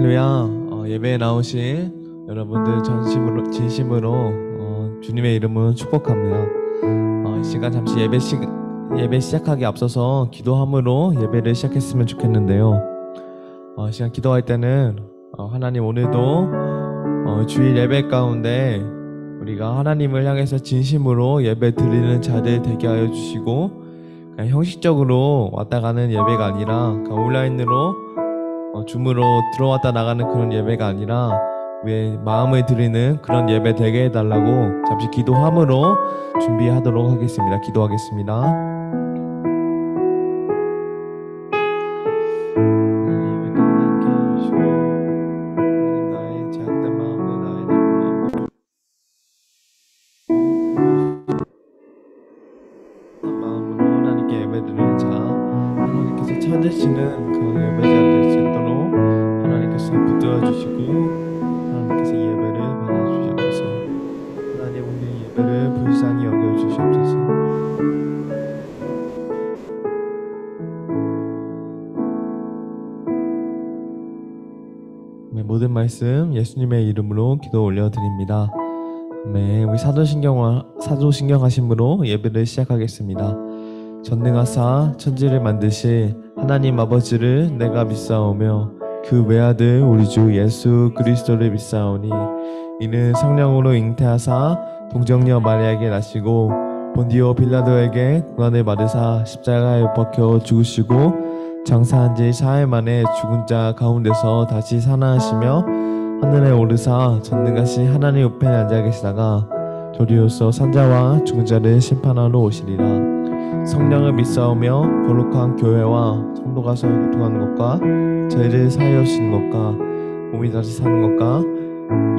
할렐루야. 예배에 나오신 여러분들 진심으로 주님의 이름을 축복합니다. 이 시간 잠시 예배 시작하기 앞서서 기도함으로 예배를 시작했으면 좋겠는데요. 이 시간 기도할 때는 하나님, 오늘도 주일 예배 가운데 우리가 하나님을 향해서 진심으로 예배 드리는 자들 되게 하여 주시고, 그냥 형식적으로 왔다 가는 예배가 아니라 온라인으로 줌으로 들어왔다 나가는 그런 예배가 아니라 우리의 마음을 드리는 그런 예배 되게 해달라고 잠시 기도함으로 준비하도록 하겠습니다. 기도하겠습니다. 찾으시는 그 예배자 될 수 있도록 하나님께서 붙들어 주시고, 하나님께서 예배를 받아주시옵소서. 하나님, 우리 예배를 불쌍히 여겨 주시옵소서. 모든 말씀 예수님의 이름으로 기도 올려드립니다. 우리 사도신경 하심으로 예배를 시작하겠습니다. 전능하사 천지를 만드시 하나님 아버지를 내가 믿사오며 그 외아들 우리 주 예수 그리스도를 믿사오니, 이는 성령으로 잉태하사 동정녀 마리아에게 나시고 본디오 빌라도에게 고난을 받으사 십자가에 못 박혀 죽으시고 장사한 지 4일 만에 죽은 자 가운데서 다시 살아나시며 하늘에 오르사 전능하신 하나님 우편에 앉아 계시다가 도리어서 산자와 죽은 자를 심판하러 오시리라. 성령을 믿사오며 거룩한 교회와 성도가 서로 교통하는 것과 죄를 사하여 주시는 것과 몸이 다시 사는 것과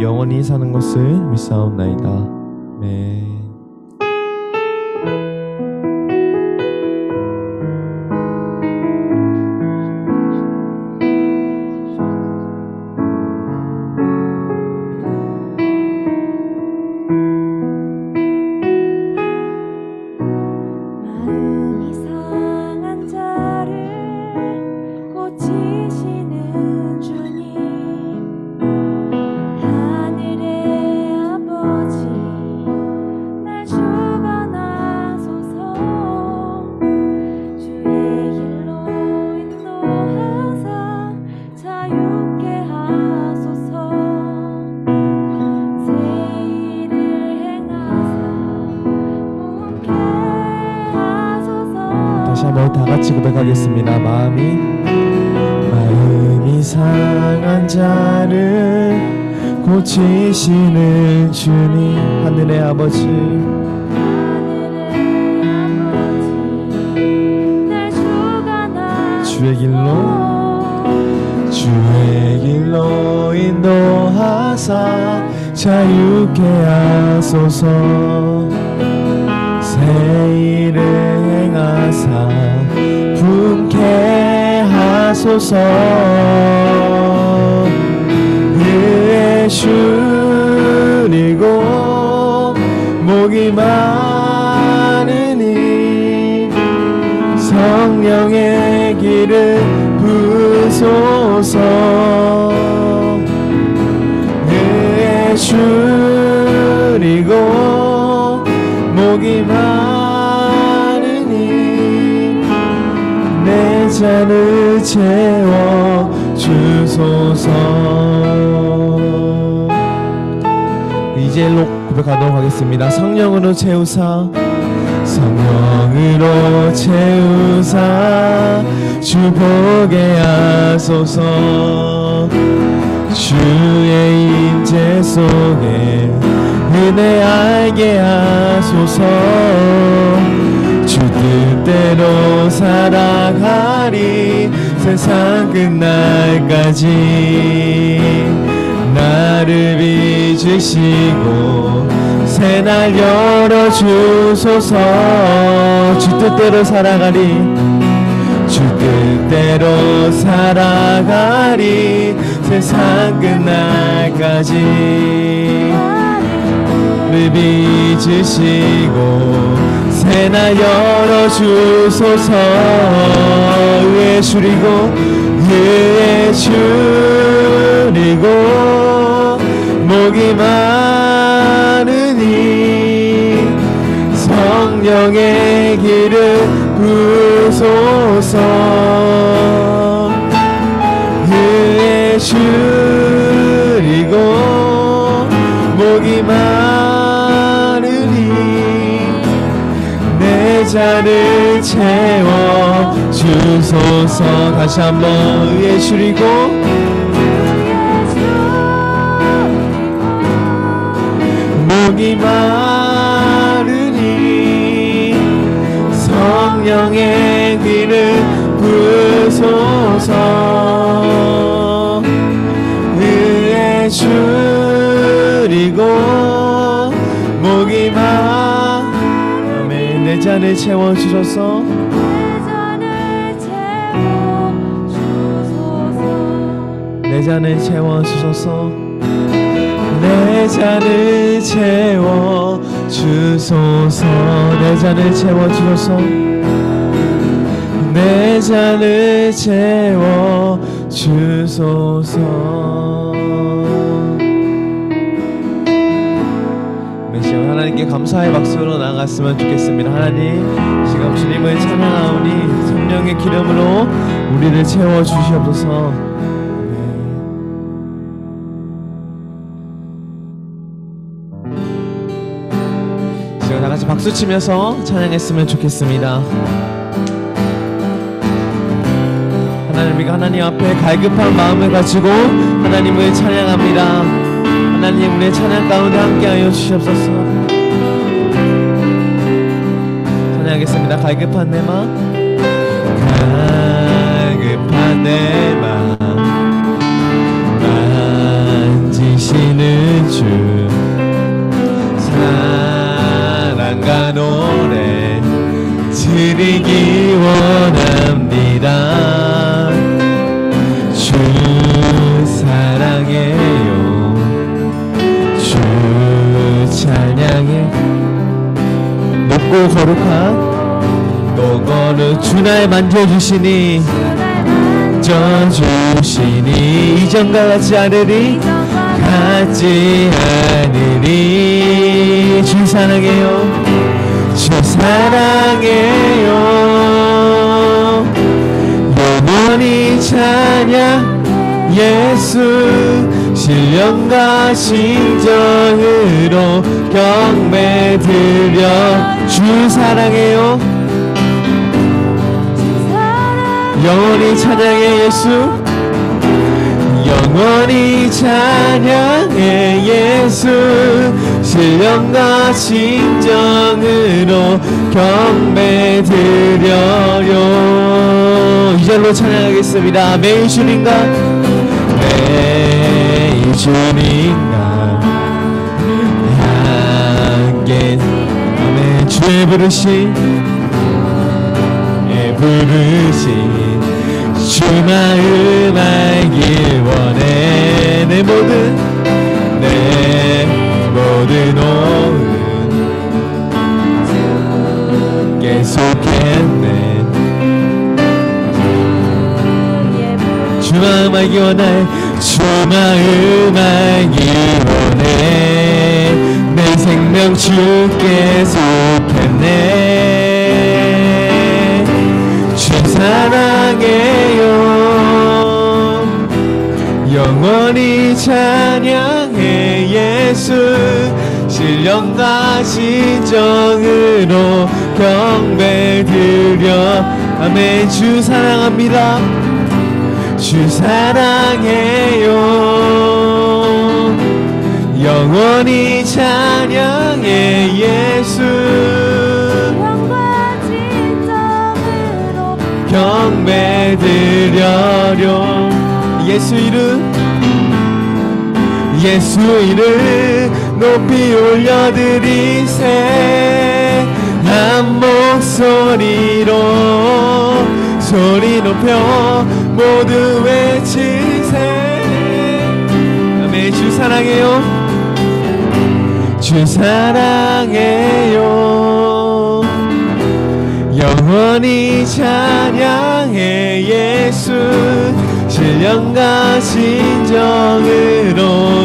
영원히 사는 것을 믿사옵나이다. 아멘. 한번 다 같이 고백하겠습니다. 마음이 상한 자를 고치시는 주님, 하늘의 아버지, 주의 길로 인도하사 자유케 하소서. 새 일을 행하사 품게 하소서. 의에 줄이고 목이 마르니 성령의 길을 부소서. 의에 줄이고 목이 마르니 내 잔을 채워 주소서. 이제 고백하도록 하겠습니다. 성령으로 채우사 주 보게 하소서. 주의 임재 속에 은혜 알게 하소서. 주 뜻대로 살아가리 세상 끝날까지. 나를 빚으시고 새날 열어주소서. 주 뜻대로 살아가리, 주 뜻대로 살아가리 세상 끝날까지. 나를 빚으시고 새날 열어주소서. 의에 줄이고 줄이고 목이 마르니 성령의 길을 부소서. 그의 줄이고 목이 마르니 내 잔을 채워 주소서. 다시 한번 의에 줄이고 목이 마르니 성령의 귀를 부소서. 의에 줄이고 목이 아멘. 내 잔을 채워주소서. 내 잔을 채워주소서. 내 잔을 채워주소서. 내 잔을 채워주소서. 내 잔을 채워주소서. 시간 하나님께 감사의 박수로 나아갔으면 좋겠습니다. 하나님, 지금 주님을 찬양하오니 성령의 기름으로 우리를 채워주시옵소서. 지금 다같이 박수치면서 찬양했으면 좋겠습니다. 하나님, 하나님 앞에 갈급한 마음을 가지고 하나님을 찬양합니다. 하나님, 우리의 찬양 가운데 함께하여 주시옵소서. 찬양하겠습니다. 갈급한 내 마음, 갈급한 내 마음 만지시는 주, 사랑과 노래 드리기 원합니다. 주 사랑해요. 찬양해. 높고 거룩한 주 날 만져주시니 만져주시니 이전과 같지 않으리 주 사랑해요. 주 사랑해요. 영원히 찬양 예수. 신령과 심정으로 경배 드려 주 사랑해요. 영원히 찬양해 예수. 영원히 찬양해 예수. 신령과 심정으로 경배 드려요. 이 절로 찬양하겠습니다. 매일 주님과 주님과 함께 아멘. 주의 부르심 주 마음 알길 원해. 내 모든 오은 계속했네. 주 마음 알기 원해. 주 마음 알기 원해. 내 생명 주께 속했네. 주 사랑해요. 영원히 찬양해 예수. 신령과 진정으로 경배 드려 아멘. 주 사랑합니다. 주 사랑해요. 영원히 찬양해 예수. 경배 드려요. 예수 이름 높이 올려드리세. 한 목소리로 소리 높여 모두 외치세. 아멘. 주 사랑해요. 주 사랑해요. 영원히 찬양해 예수. 신령과 진정으로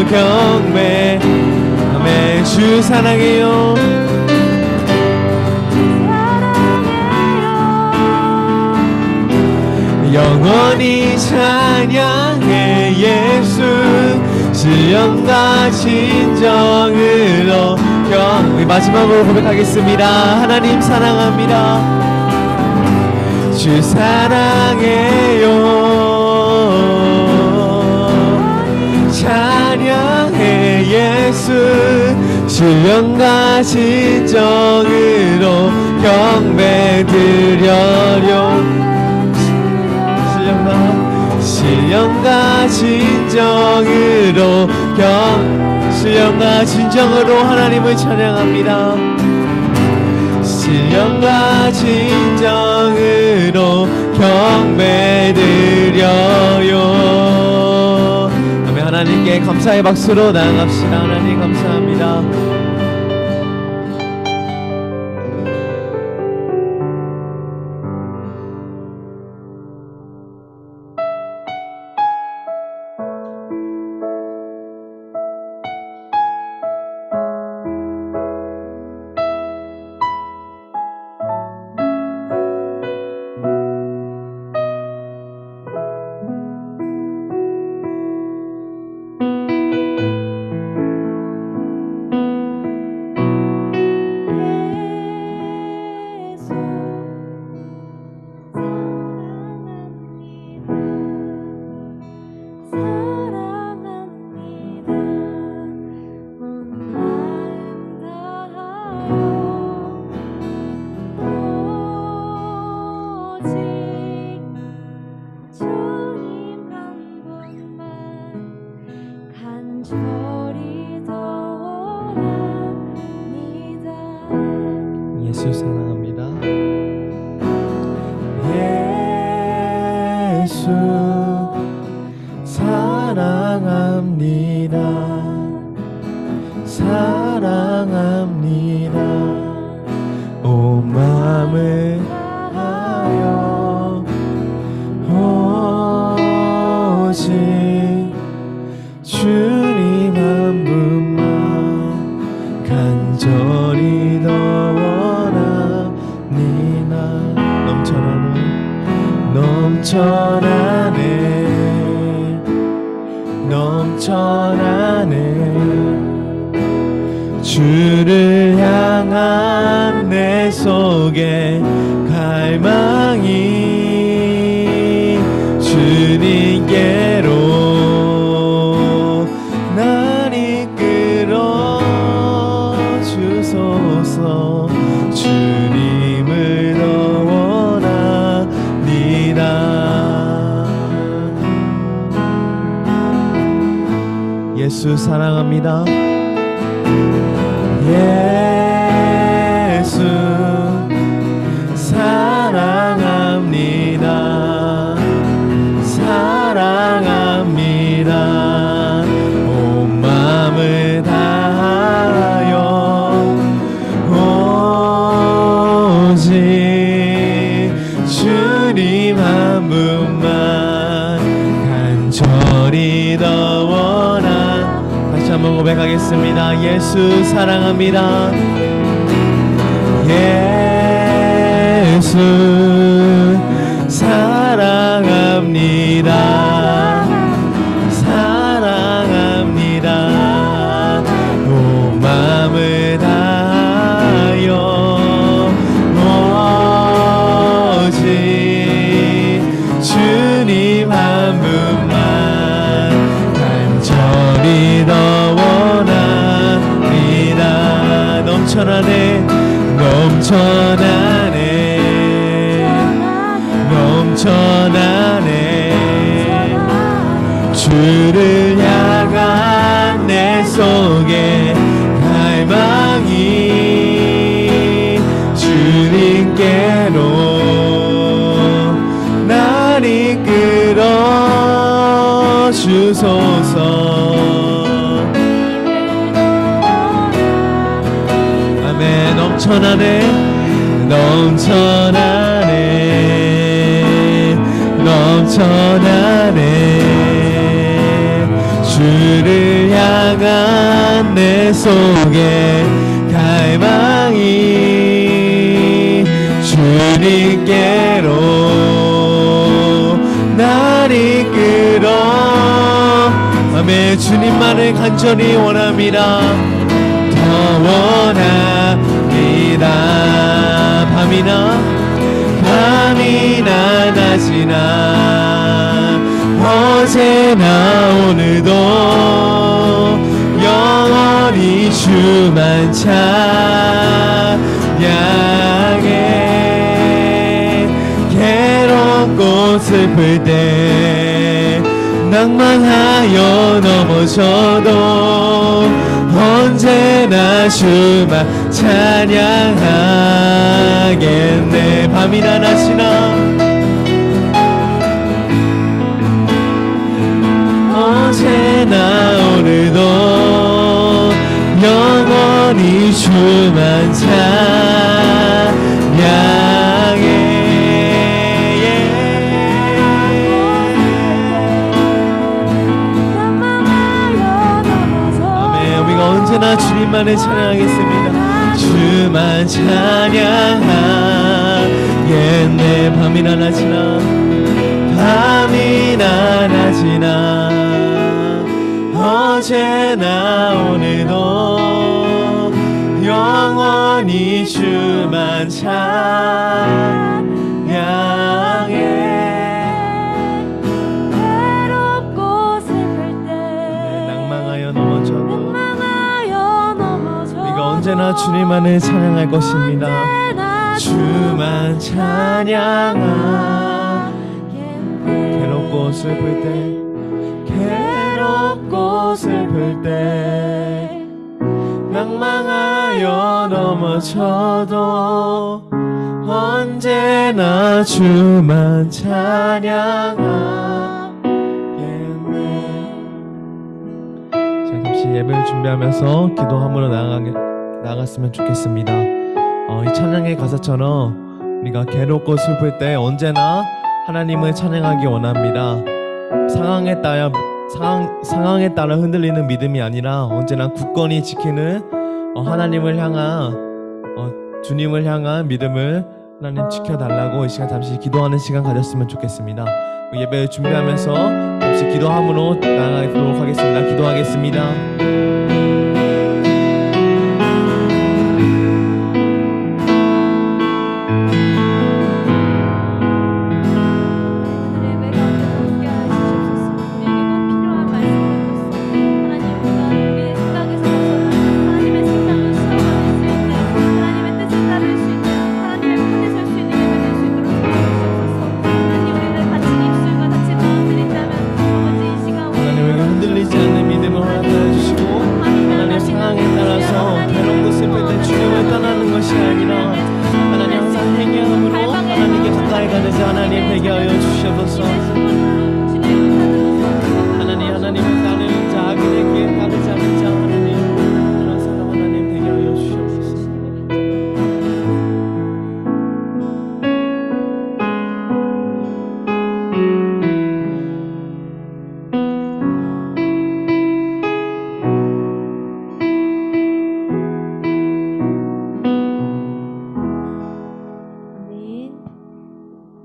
경배. 아멘. 주 사랑해요. 영원히 찬양해 예수. 신령과 진정으로 우리 마지막으로 고백하겠습니다. 하나님 사랑합니다. 주 사랑해요. 찬양해 예수. 신령과 진정으로 경배 드려요. 신령과 진정으로 신령과 진정으로 하나님을 찬양합니다. 신령과 진정으로 경배드려요. 아멘. 하나님께 감사의 박수로 나아갑시다. 하나님 감사합니다. 예수 사랑합니다. 예수 사랑합니다. 사랑합니다. 온 마음을 다하여 오직 주님 한 분만 간절히 더 원합니다. 넘쳐나네 주를 향한 내 속에 갈망이 주님께로 날 이끌어 주소서. 주님을 더 원합니다. 예수 사랑합니다. 예수 사랑합니다. 사랑합니다. 온 마음을 다하여 오직 주님 한 분만 간절히 더 원하. 다시 한번 고백하겠습니다. 예수 사랑합니다. 예수 사랑합니다. 사랑합니다. 온 마음을 다하여 오직 주님 한 분만 간절히 더 원합니다. 넘쳐나네 주를 향한 내 속에 갈망이 주님께로 날 이끌어 주소서. 아멘. 넘쳐나네 안에 주를 향한 내 속에 갈망이 주님께로 날 이끌어 아멘. 주님만을 간절히 원합니다. 더 원합니다. 밤이나 낮이나 어제나 오늘도 영원히 주만 찬양해. 괴롭고 슬플 때 낭만하여 넘어져도 언제나 주만 찬양하겠네. 밤이나 낮이나 어제나 오늘도 영원히 주만 찬양해. 언제나 주님만을 찬양하겠습니다. 주만 찬양하겠네. 밤이나 낮이나 어제나 오늘도 영원히 주만 찬양해. 외롭고 슬플 때 낭망하여 넘어져도 우리가 언제나 주님만을 찬양할 것입니다. 주만 찬양하겠네. 괴롭고 슬플 때 낭망하여 넘어져도 언제나 주만 찬양하겠네. 자, 잠시 예배를 준비하면서 기도함으로 나아갔으면 좋겠습니다. 이 찬양의 가사처럼 우리가 괴롭고 슬플 때 언제나 하나님을 찬양하기 원합니다. 상황에 따라 흔들리는 믿음이 아니라 언제나 굳건히 지키는 하나님을 향한 주님을 향한 믿음을 하나님 지켜달라고 이 시간 잠시 기도하는 시간 가졌으면 좋겠습니다. 예배 준비하면서 잠시 기도함으로 나아가도록 하겠습니다. 기도하겠습니다.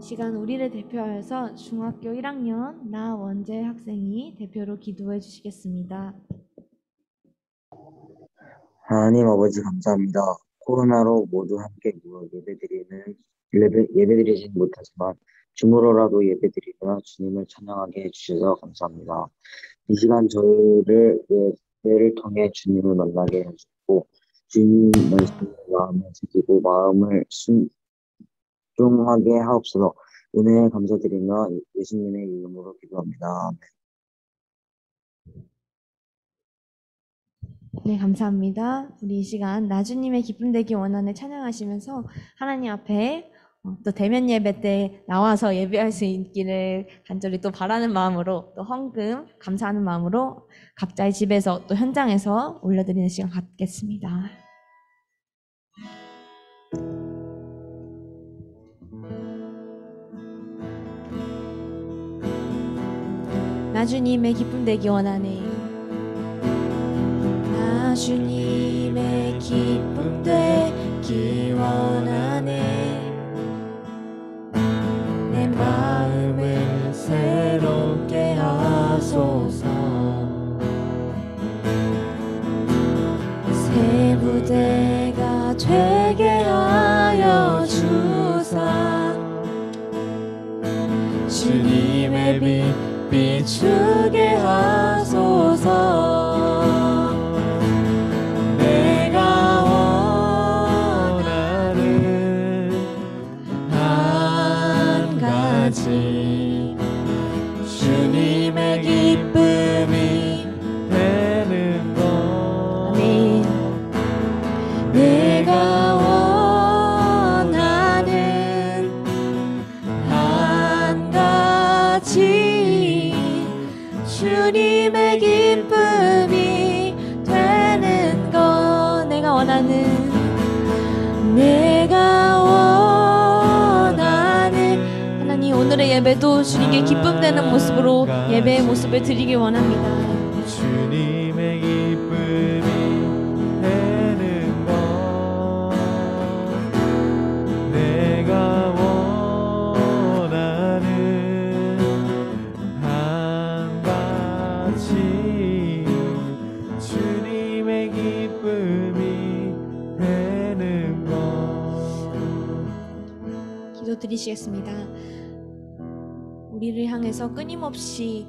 시간 우리를 대표하여서 중학교 1학년 나원재 학생이 대표로 기도해 주시겠습니다. 하나님 아버지 감사합니다. 코로나로 모두 함께 모여 예배드리진 못하지만 줌으로라도 예배드리며 주님을 찬양하게 해주셔서 감사합니다. 이 시간 저희를 예배를 통해 주님을 만나게 해주고 주님 말씀을 마음에 새기고 마음을 순종하게 하옵소서. 은혜에 감사드리며 예수님의 이름으로 기도합니다. 네, 감사합니다. 우리 이 시간 나주님의 기쁨 되기 원한을 찬양하시면서 하나님 앞에 또 대면 예배 때 나와서 예배할 수 있기를 간절히 또 바라는 마음으로 또 헌금 감사하는 마음으로 각자의 집에서 또 현장에서 올려드리는 시간 갖겠습니다. 나 주님의 기쁨 되기 원하네. 나 주님의 기쁨 되기 원하네. 내 마음을 새롭게 하소서. 새 부대가 되게 하여 주사. 주님의 빛 비추게 하소서. 내가 원하는 한 가지 주님의 기쁨이 되는 것. 아멘. 내가 원하는 한 가지 주님의 기쁨이 되는 것. 내가 원하는 하나님, 오늘의 예배도 주님께 기쁨 되는 모습으로 예배의 모습을 드리길 원합니다. 주님의 기쁨이 되는 것. 내가 원하는 한 가지 주님의 기쁨이 되는 것. 기도드리시겠습니다. 우리를 향해서 끊임없이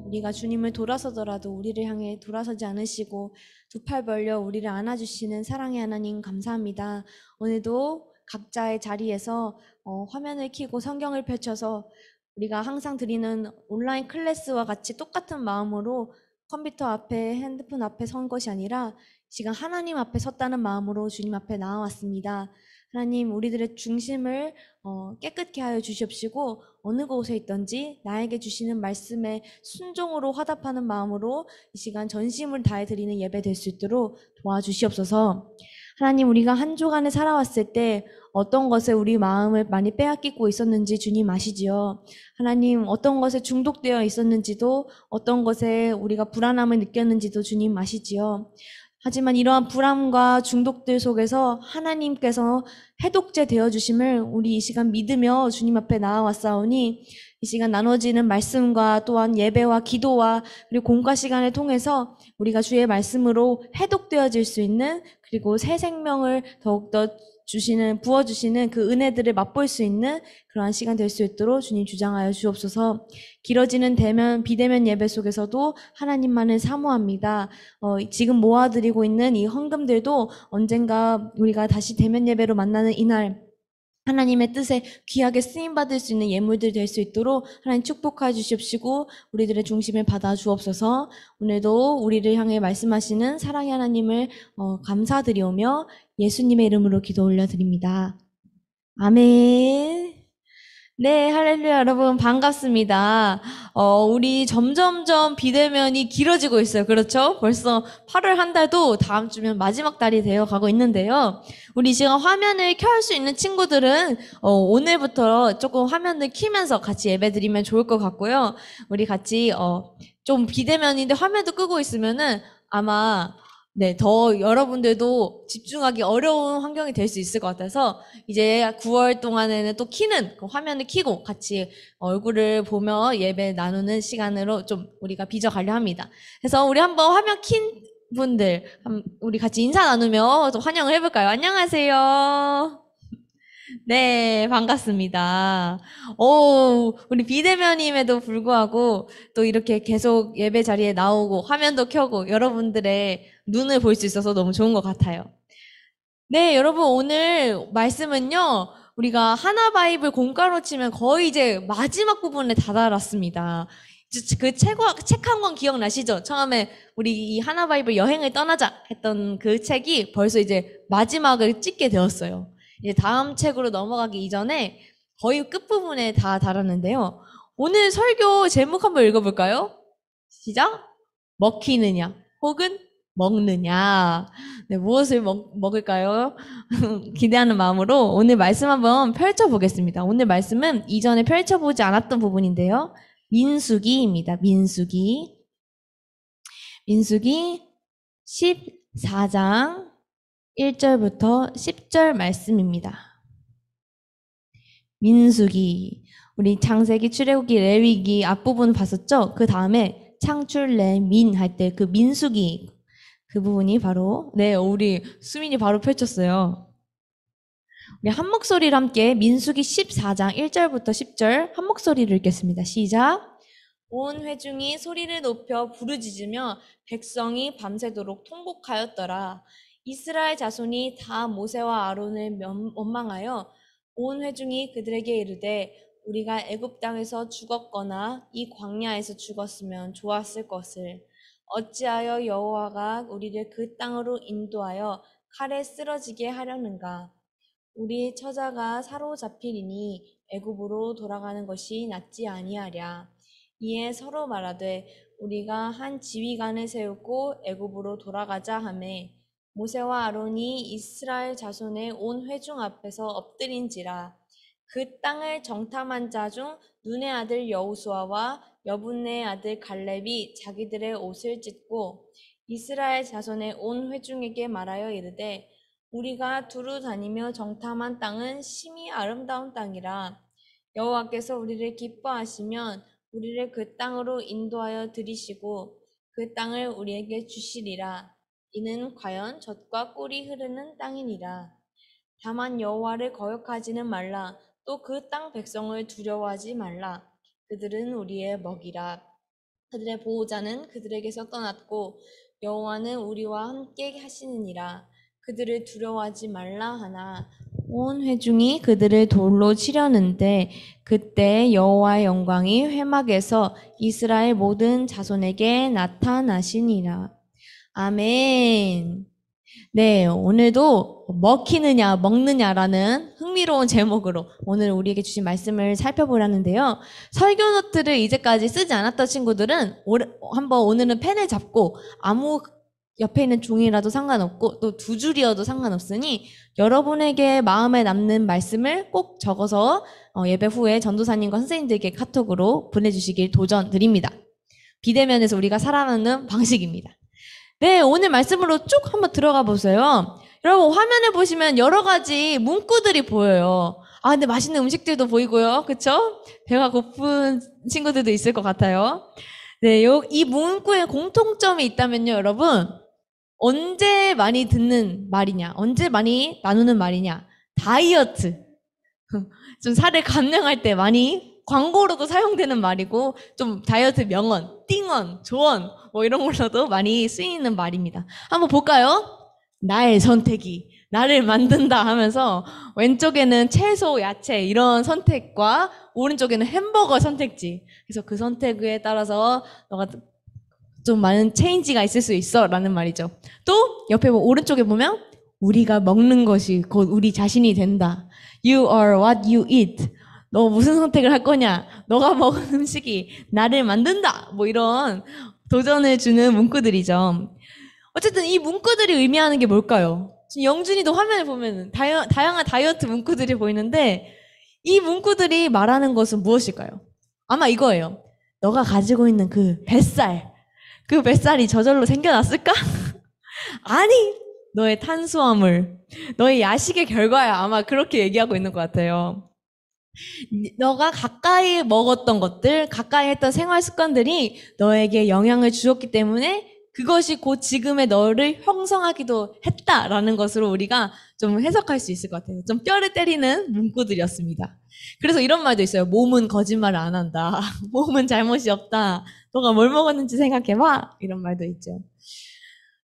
우리가 주님을 돌아서더라도 우리를 향해 돌아서지 않으시고 두 팔 벌려 우리를 안아주시는 사랑의 하나님 감사합니다. 오늘도 각자의 자리에서 화면을 켜고 성경을 펼쳐서 우리가 항상 드리는 온라인 클래스와 같이 똑같은 마음으로 컴퓨터 앞에 핸드폰 앞에 선 것이 아니라 시간 하나님 앞에 섰다는 마음으로 주님 앞에 나와왔습니다. 하나님, 우리들의 중심을 깨끗게 하여 주시옵시고 어느 곳에 있든지 나에게 주시는 말씀에 순종으로 화답하는 마음으로 이 시간 전심을 다해 드리는 예배 될 수 있도록 도와주시옵소서. 하나님, 우리가 한 주간을 살아왔을 때 어떤 것에 우리 마음을 많이 빼앗기고 있었는지 주님 아시지요. 하나님, 어떤 것에 중독되어 있었는지도, 어떤 것에 우리가 불안함을 느꼈는지도 주님 아시지요. 하지만 이러한 불안과 중독들 속에서 하나님께서 해독제 되어주심을 우리 이 시간 믿으며 주님 앞에 나아왔사오니 이 시간 나눠지는 말씀과 또한 예배와 기도와 그리고 공과 시간을 통해서 우리가 주의 말씀으로 해독되어질 수 있는, 그리고 새 생명을 더욱더 부어주시는 그 은혜들을 맛볼 수 있는 그러한 시간 될 수 있도록 주님 주장하여 주옵소서. 길어지는 비대면 예배 속에서도 하나님만을 사모합니다. 지금 모아드리고 있는 이 헌금들도 언젠가 우리가 다시 대면 예배로 만나는 이날 하나님의 뜻에 귀하게 쓰임받을 수 있는 예물들 될 수 있도록 하나님 축복하여 주시옵시고 우리들의 중심을 받아 주옵소서. 오늘도 우리를 향해 말씀하시는 사랑의 하나님을 감사드리오며 예수님의 이름으로 기도 올려드립니다. 아멘. 네, 할렐루야. 여러분 반갑습니다. 우리 점점점 비대면이 길어지고 있어요. 그렇죠? 벌써 8월 한 달도 다음 주면 마지막 달이 되어 가고 있는데요. 우리 지금 화면을 켤 수 있는 친구들은 오늘부터 조금 화면을 켜면서 같이 예배 드리면 좋을 것 같고요. 우리 같이 좀 비대면인데 화면도 끄고 있으면은 아마 더 여러분들도 집중하기 어려운 환경이 될 수 있을 것 같아서 이제 9월 동안에는 또 그 화면을 켜고 같이 얼굴을 보며 예배 나누는 시간으로 좀 우리가 빚어가려 합니다. 그래서 우리 한번 화면 킨 분들 우리 같이 인사 나누며 좀 환영을 해볼까요? 안녕하세요. 네, 반갑습니다. 우리 비대면임에도 불구하고 또 이렇게 계속 예배 자리에 나오고 화면도 켜고 여러분들의 눈을 볼 수 있어서 너무 좋은 것 같아요. 네, 여러분 오늘 말씀은요, 우리가 하나바이블 공과로 치면 거의 이제 마지막 부분에 다다랐습니다. 그 책 한 권 기억나시죠? 처음에 우리 이 하나바이블 여행을 떠나자 했던 그 책이 벌써 이제 마지막을 찍게 되었어요. 이제 다음 책으로 넘어가기 이전에 거의 끝부분에 다 달았는데요. 오늘 설교 제목 한번 읽어볼까요? 시작! 먹히느냐 혹은 먹느냐. 네, 무엇을 먹을까요? 기대하는 마음으로 오늘 말씀 한번 펼쳐보겠습니다. 오늘 말씀은 이전에 펼쳐보지 않았던 부분인데요. 민수기입니다. 민수기 14장 1절부터 10절 말씀입니다. 민수기, 우리 창세기, 출애굽기, 레위기 앞부분 봤었죠? 그 다음에 창출, 레민 할 때 그 민수기, 그 부분이 바로, 네, 우리 수민이 바로 펼쳤어요. 우리 한 목소리로 함께 민수기 14장 1절부터 10절 한 목소리로 읽겠습니다. 시작. 온 회중이 소리를 높여 부르짖으며 백성이 밤새도록 통곡하였더라. 이스라엘 자손이 다 모세와 아론을 원망하여 온 회중이 그들에게 이르되 우리가 애굽 땅에서 죽었거나 이 광야에서 죽었으면 좋았을 것을 어찌하여 여호와가 우리를 그 땅으로 인도하여 칼에 쓰러지게 하려는가. 우리 처자가 사로잡히리니 애굽으로 돌아가는 것이 낫지 아니하랴. 이에 서로 말하되 우리가 한 지휘관을 세우고 애굽으로 돌아가자 하매 모세와 아론이 이스라엘 자손의 온 회중 앞에서 엎드린지라. 그 땅을 정탐한 자 중 눈의 아들 여호수아와 여분네의 아들 갈렙이 자기들의 옷을 찢고 이스라엘 자손의 온 회중에게 말하여 이르되 우리가 두루 다니며 정탐한 땅은 심히 아름다운 땅이라. 여호와께서 우리를 기뻐하시면 우리를 그 땅으로 인도하여 들이시고 그 땅을 우리에게 주시리라. 이는 과연 젖과 꿀이 흐르는 땅이니라. 다만 여호와를 거역하지는 말라. 또 그 땅 백성을 두려워하지 말라. 그들은 우리의 먹이라. 그들의 보호자는 그들에게서 떠났고 여호와는 우리와 함께 하시느니라. 그들을 두려워하지 말라 하나 온 회중이 그들을 돌로 치려는데 그때 여호와의 영광이 회막에서 이스라엘 모든 자손에게 나타나시니라. 아멘. 네, 오늘도 먹히느냐 먹느냐라는 흥미로운 제목으로 오늘 우리에게 주신 말씀을 살펴보려는데요. 설교 노트를 이제까지 쓰지 않았던 친구들은 한번 오늘은 펜을 잡고 아무 옆에 있는 종이라도 상관없고 또 두 줄이어도 상관없으니 여러분에게 마음에 남는 말씀을 꼭 적어서 예배 후에 전도사님과 선생님들에게 카톡으로 보내주시길 도전드립니다. 비대면에서 우리가 살아가는 방식입니다. 네, 오늘 말씀으로 쭉 한번 들어가 보세요. 여러분 화면에 보시면 여러 가지 문구들이 보여요. 아, 근데 맛있는 음식들도 보이고요. 그쵸? 배가 고픈 친구들도 있을 것 같아요. 네, 이 문구에 공통점이 있다면요, 여러분. 언제 많이 듣는 말이냐? 언제 많이 나누는 말이냐? 다이어트. 좀 살을 감량할 때 많이 광고로도 사용되는 말이고 좀 다이어트 명언, 띵언, 조언 뭐 이런 걸로도 많이 쓰이는 말입니다. 한번 볼까요? 나의 선택이 나를 만든다 하면서 왼쪽에는 채소, 야채 이런 선택과 오른쪽에는 햄버거 선택지. 그래서 그 선택에 따라서 너가 좀 많은 체인지가 있을 수 있어 라는 말이죠. 또 옆에 오른쪽에 보면 우리가 먹는 것이 곧 우리 자신이 된다. You are what you eat. 너 무슨 선택을 할 거냐? 너가 먹은 음식이 나를 만든다. 뭐 이런 도전을 주는 문구들이죠. 어쨌든 이 문구들이 의미하는 게 뭘까요? 지금 영준이도 화면을 보면 다양한 다이어트 문구들이 보이는데 이 문구들이 말하는 것은 무엇일까요? 아마 이거예요. 너가 가지고 있는 그 뱃살. 그 뱃살이 저절로 생겨났을까? 아니, 너의 탄수화물, 너의 야식의 결과야. 아마 그렇게 얘기하고 있는 것 같아요. 너가 가까이 먹었던 것들, 가까이 했던 생활 습관들이 너에게 영향을 주었기 때문에 그것이 곧 지금의 너를 형성하기도 했다라는 것으로 우리가 좀 해석할 수 있을 것 같아요. 좀 뼈를 때리는 문구들이었습니다. 그래서 이런 말도 있어요. 몸은 거짓말을 안 한다. 몸은 잘못이 없다. 너가 뭘 먹었는지 생각해봐. 이런 말도 있죠.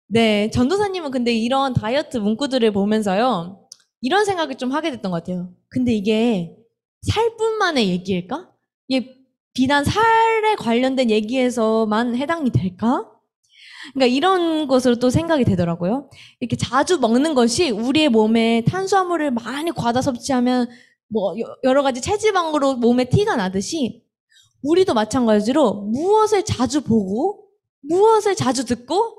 네, 전도사님은 근데 이런 다이어트 문구들을 보면서요. 이런 생각을 좀 하게 됐던 것 같아요. 근데 이게 살뿐만의 얘기일까? 이게 비단 살에 관련된 얘기에서만 해당이 될까? 그러니까 이런 것으로 또 생각이 되더라고요. 이렇게 자주 먹는 것이 우리의 몸에 탄수화물을 많이 과다 섭취하면 뭐 여러 가지 체지방으로 몸에 티가 나듯이 우리도 마찬가지로 무엇을 자주 보고 무엇을 자주 듣고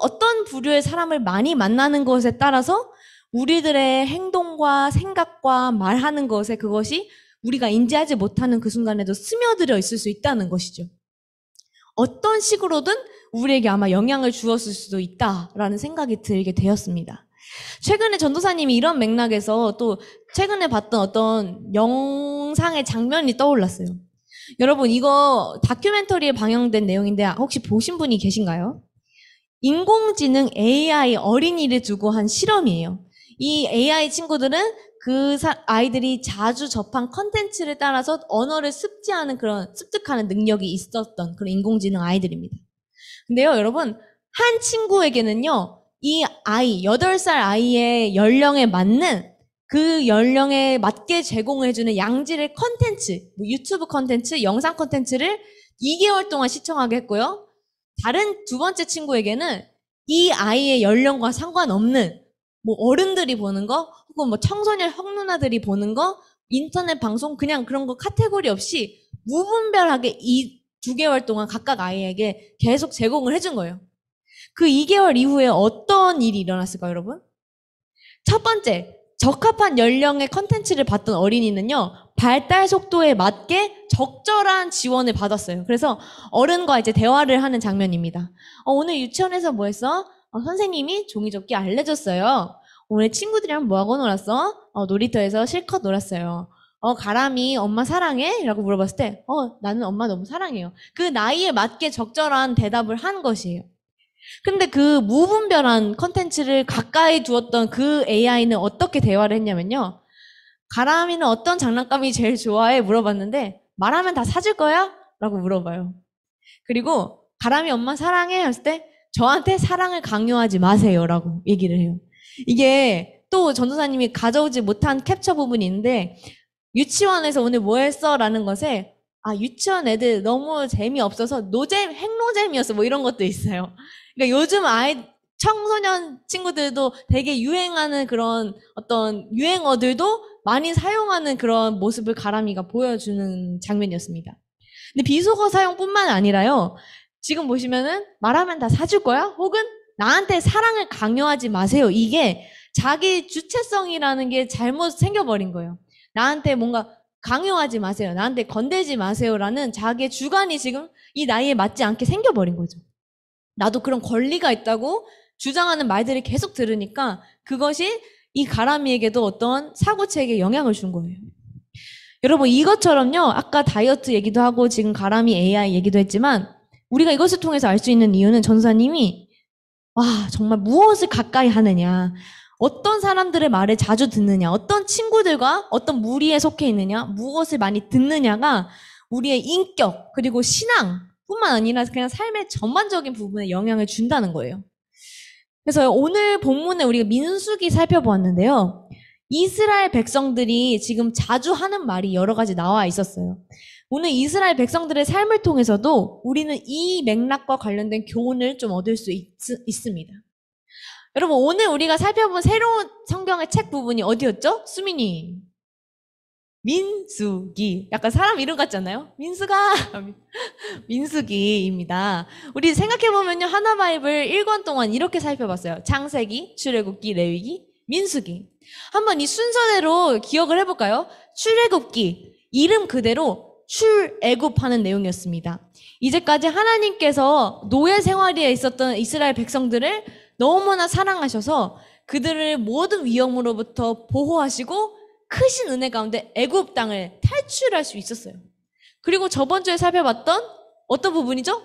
어떤 부류의 사람을 많이 만나는 것에 따라서 우리들의 행동과 생각과 말하는 것에 그것이 우리가 인지하지 못하는 그 순간에도 스며들어 있을 수 있다는 것이죠. 어떤 식으로든 우리에게 아마 영향을 주었을 수도 있다라는 생각이 들게 되었습니다. 최근에 전도사님이 이런 맥락에서 또 최근에 봤던 어떤 영상의 장면이 떠올랐어요. 여러분, 이거 다큐멘터리에 방영된 내용인데 혹시 보신 분이 계신가요? 인공지능 AI 어린이를 두고 한 실험이에요. 이 AI 친구들은 그 아이들이 자주 접한 컨텐츠를 따라서 언어를 습득하는 능력이 있었던 그런 인공지능 아이들입니다. 근데요, 여러분, 한 친구에게는요, 이 아이, 8살 아이의 연령에 맞는 그 연령에 맞게 제공해주는 양질의 컨텐츠, 유튜브 컨텐츠, 영상 컨텐츠를 2개월 동안 시청하게 했고요. 다른 두 번째 친구에게는 이 아이의 연령과 상관없는 어른들이 보는 거, 혹은 청소년 형누나들이 보는 거, 인터넷 방송, 그냥 그런 거 카테고리 없이 무분별하게 이 2개월 동안 각각 아이에게 계속 제공을 해준 거예요. 그 2개월 이후에 어떤 일이 일어났을까요, 여러분? 첫 번째, 적합한 연령의 컨텐츠를 봤던 어린이는요, 발달 속도에 맞게 적절한 지원을 받았어요. 그래서 어른과 이제 대화를 하는 장면입니다. 오늘 유치원에서 뭐 했어? 선생님이 종이접기 알려줬어요. 오늘 친구들이랑 뭐하고 놀았어? 놀이터에서 실컷 놀았어요. 가람이 엄마 사랑해? 라고 물어봤을 때, 나는 엄마 너무 사랑해요. 그 나이에 맞게 적절한 대답을 한 것이에요. 근데 그 무분별한 컨텐츠를 가까이 두었던 그 AI는 어떻게 대화를 했냐면요. 가람이는 어떤 장난감이 제일 좋아해? 물어봤는데, 말하면 다 사줄 거야? 라고 물어봐요. 그리고 가람이 엄마 사랑해? 했을 때, 저한테 사랑을 강요하지 마세요. 라고 얘기를 해요. 이게 또 전도사님이 가져오지 못한 캡처 부분이 있는데, 유치원에서 오늘 뭐 했어? 라는 것에, 유치원 애들 너무 재미없어서 핵노잼이었어. 이런 것도 있어요. 그러니까 요즘 청소년 친구들도 되게 유행하는 그런 어떤 유행어들도 많이 사용하는 그런 모습을 가람이가 보여주는 장면이었습니다. 근데 비속어 사용뿐만 아니라요. 지금 보시면은 말하면 다 사줄 거야? 혹은 나한테 사랑을 강요하지 마세요. 이게 자기 주체성이라는 게 잘못 생겨버린 거예요. 나한테 뭔가 강요하지 마세요. 나한테 건들지 마세요라는 자기의 주관이 지금 이 나이에 맞지 않게 생겨버린 거죠. 나도 그런 권리가 있다고 주장하는 말들을 계속 들으니까 그것이 이 가람이에게도 어떤 사고체계에 영향을 준 거예요. 여러분, 이것처럼요, 아까 다이어트 얘기도 하고 지금 가람이 AI 얘기도 했지만 우리가 이것을 통해서 알 수 있는 이유는 전사님이 정말 무엇을 가까이 하느냐, 어떤 사람들의 말을 자주 듣느냐, 어떤 친구들과 어떤 무리에 속해 있느냐, 무엇을 많이 듣느냐가 우리의 인격 그리고 신앙 뿐만 아니라 그냥 삶의 전반적인 부분에 영향을 준다는 거예요. 그래서 오늘 본문에 우리가 민수기 살펴보았는데요. 이스라엘 백성들이 지금 자주 하는 말이 여러 가지 나와 있었어요. 오늘 이스라엘 백성들의 삶을 통해서도 우리는 이 맥락과 관련된 교훈을 좀 얻을 수 있습니다. 여러분, 오늘 우리가 살펴본 새로운 성경의 책 부분이 어디였죠? 수민이. 민수기. 약간 사람 이름 같지 않나요? 민수가. 민수기입니다. 우리 생각해보면요. 하나바이블 1권 동안 이렇게 살펴봤어요. 창세기, 출애굽기, 레위기, 민수기. 한번 이 순서대로 기억을 해볼까요? 출애굽기. 이름 그대로 출애굽하는 내용이었습니다. 이제까지 하나님께서 노예 생활에 있었던 이스라엘 백성들을 너무나 사랑하셔서 그들을 모든 위험으로부터 보호하시고 크신 은혜 가운데 애굽 땅을 탈출할 수 있었어요. 그리고 저번 주에 살펴봤던 어떤 부분이죠?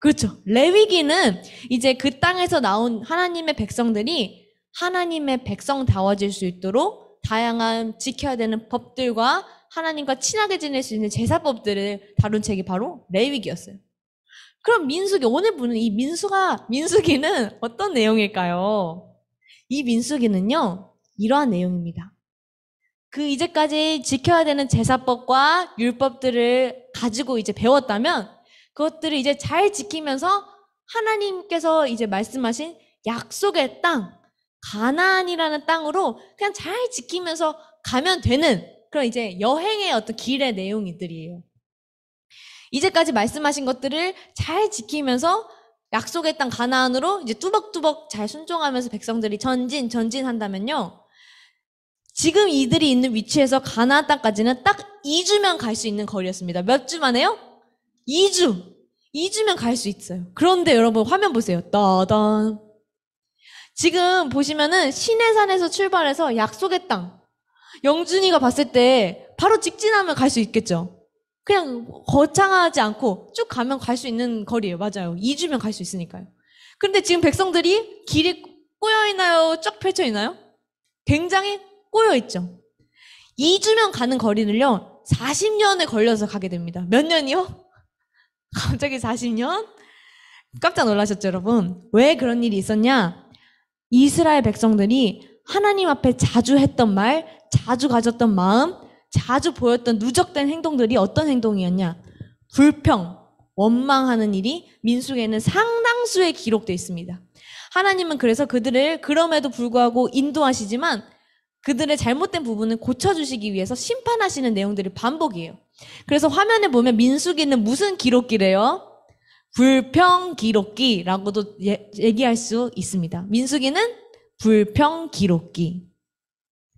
그렇죠. 레위기는 이제 그 땅에서 나온 하나님의 백성들이 하나님의 백성다워질 수 있도록 다양한 지켜야 되는 법들과 하나님과 친하게 지낼 수 있는 제사법들을 다룬 책이 바로 레위기였어요. 그럼 민수기, 오늘 보는 이 민수기는 어떤 내용일까요? 이 민수기는요, 이러한 내용입니다. 그 이제까지 지켜야 되는 제사법과 율법들을 가지고 이제 배웠다면 그것들을 이제 잘 지키면서 하나님께서 이제 말씀하신 약속의 땅, 가나안이라는 땅으로 그냥 잘 지키면서 가면 되는 그런 이제 여행의 어떤 길의 내용들이에요. 이제까지 말씀하신 것들을 잘 지키면서 약속의 땅 가나안으로 이제 뚜벅뚜벅 잘 순종하면서 백성들이 전진한다면요. 지금 이들이 있는 위치에서 가나안 땅까지는 딱 2주면 갈 수 있는 거리였습니다. 몇 주 만에요? 2주. 2주면 갈 수 있어요. 그런데 여러분 화면 보세요. 따단. 지금 보시면은 시내산에서 출발해서 약속의 땅. 영준이가 봤을 때 바로 직진하면 갈 수 있겠죠. 그냥 거창하지 않고 쭉 가면 갈 수 있는 거리예요. 맞아요. 2주면 갈 수 있으니까요. 그런데 지금 백성들이 길이 꼬여있나요? 쫙 펼쳐있나요? 굉장히 꼬여있죠. 2주면 가는 거리를요. 40년에 걸려서 가게 됩니다. 몇 년이요? 갑자기 40년? 깜짝 놀라셨죠, 여러분? 왜 그런 일이 있었냐? 이스라엘 백성들이 하나님 앞에 자주 했던 말, 자주 가졌던 마음, 자주 보였던 누적된 행동들이 어떤 행동이었냐? 불평, 원망하는 일이 민수기에는 상당수에 기록되어 있습니다. 하나님은 그래서 그들을 그럼에도 불구하고 인도하시지만 그들의 잘못된 부분을 고쳐주시기 위해서 심판하시는 내용들이 반복이에요. 그래서 화면에 보면 민수기는 무슨 기록기래요? 불평 기록기라고도 얘기할 수 있습니다. 민수기는 불평 기록기.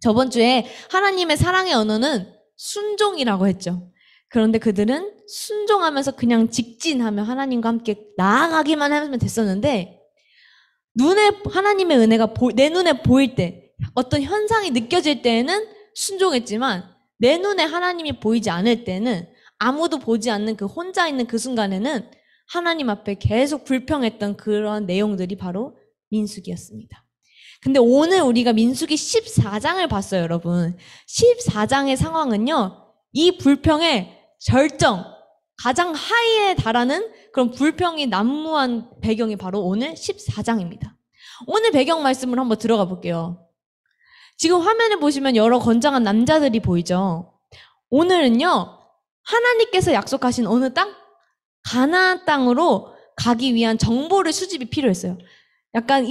저번 주에 하나님의 사랑의 언어는 순종이라고 했죠. 그런데 그들은 순종하면서 그냥 직진하며 하나님과 함께 나아가기만 하면 됐었는데 하나님의 은혜가 내 눈에 보일 때 어떤 현상이 느껴질 때에는 순종했지만 내 눈에 하나님이 보이지 않을 때는 아무도 보지 않는 그 혼자 있는 그 순간에는 하나님 앞에 계속 불평했던 그런 내용들이 바로 민수기였습니다. 근데 오늘 우리가 민수기 14장을 봤어요, 여러분. 14장의 상황은요, 이 불평의 절정, 가장 하이에 달하는 그런 불평이 난무한 배경이 바로 오늘 14장입니다. 오늘 배경 말씀을 한번 들어가 볼게요. 지금 화면에 보시면 여러 건장한 남자들이 보이죠? 오늘은요, 하나님께서 약속하신 어느 땅? 가나안 땅으로 가기 위한 정보를 수집이 필요했어요. 약간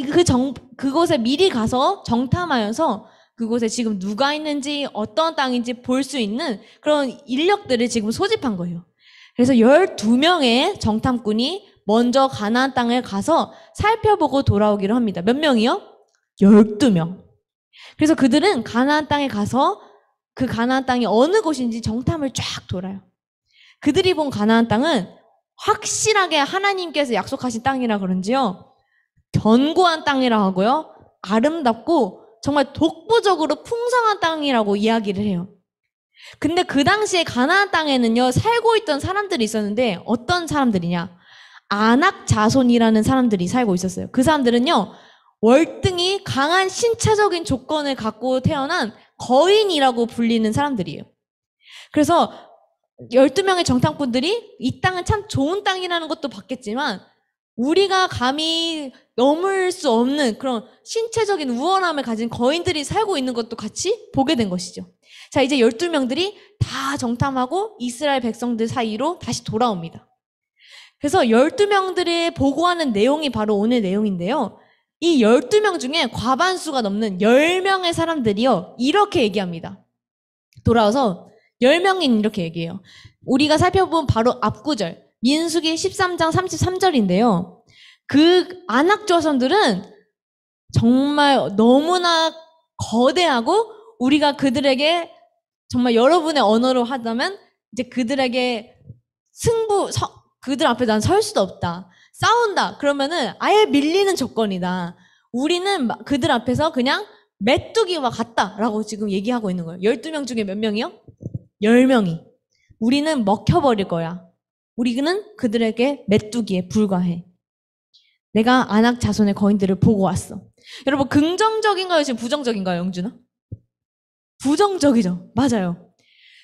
그곳에 미리 가서 정탐하여서 그곳에 지금 누가 있는지 어떤 땅인지 볼 수 있는 그런 인력들을 지금 소집한 거예요. 그래서 12명의 정탐꾼이 먼저 가나안 땅을 가서 살펴보고 돌아오기로 합니다. 몇 명이요? 12명. 그래서 그들은 가나안 땅에 가서 그 가나안 땅이 어느 곳인지 정탐을 쫙 돌아요. 그들이 본 가나안 땅은 확실하게 하나님께서 약속하신 땅이라 그런지요. 견고한 땅이라 하고요. 아름답고 정말 독보적으로 풍성한 땅이라고 이야기를 해요. 근데 그 당시에 가나안 땅에는요. 살고 있던 사람들이 있었는데 어떤 사람들이냐. 아낙 자손이라는 사람들이 살고 있었어요. 그 사람들은요. 월등히 강한 신체적인 조건을 갖고 태어난 거인이라고 불리는 사람들이에요. 그래서 12명의 정탐꾼들이 이 땅은 참 좋은 땅이라는 것도 봤겠지만 우리가 감히 넘을 수 없는 그런 신체적인 우월함을 가진 거인들이 살고 있는 것도 같이 보게 된 것이죠. 자, 이제 12명들이 다 정탐하고 이스라엘 백성들 사이로 다시 돌아옵니다. 그래서 12명들이 보고하는 내용이 바로 오늘 내용인데요. 이 12명 중에 과반수가 넘는 10명의 사람들이요. 이렇게 얘기합니다. 돌아와서 10명인 이렇게 얘기해요. 우리가 살펴본 바로 앞구절 민수기 13장 33절인데요. 그 아낙 자손들은 정말 너무나 거대하고 우리가 그들에게 정말 여러분의 언어로 하자면 이제 그들에게 그들 앞에 난 설 수도 없다. 싸운다. 그러면은 아예 밀리는 조건이다. 우리는 그들 앞에서 그냥 메뚜기와 같다라고 지금 얘기하고 있는 거예요. 12명 중에 몇 명이요? 10명이. 우리는 먹혀버릴 거야. 우리는 그들에게 메뚜기에 불과해. 내가 아낙 자손의 거인들을 보고 왔어. 여러분 긍정적인가요? 지금 부정적인가요? 영준아? 부정적이죠. 맞아요.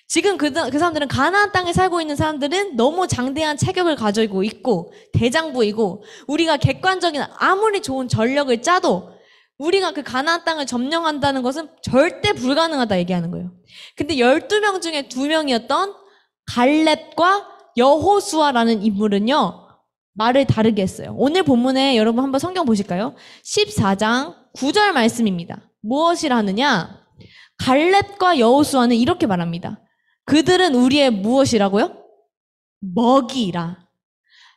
지금 그 사람들은 가나안 땅에 살고 있는 사람들은 너무 장대한 체격을 가지고 있고 대장부이고 우리가 객관적인 아무리 좋은 전력을 짜도 우리가 그 가나안 땅을 점령한다는 것은 절대 불가능하다 얘기하는 거예요. 근데 12명 중에 2명이었던 갈렙과 여호수아라는 인물은요. 말을 다르게 했어요. 오늘 본문에 여러분 한번 성경 보실까요? 14장 9절 말씀입니다. 무엇이라 하느냐? 갈렙과 여호수아는 이렇게 말합니다. 그들은 우리의 무엇이라고요? 먹이라.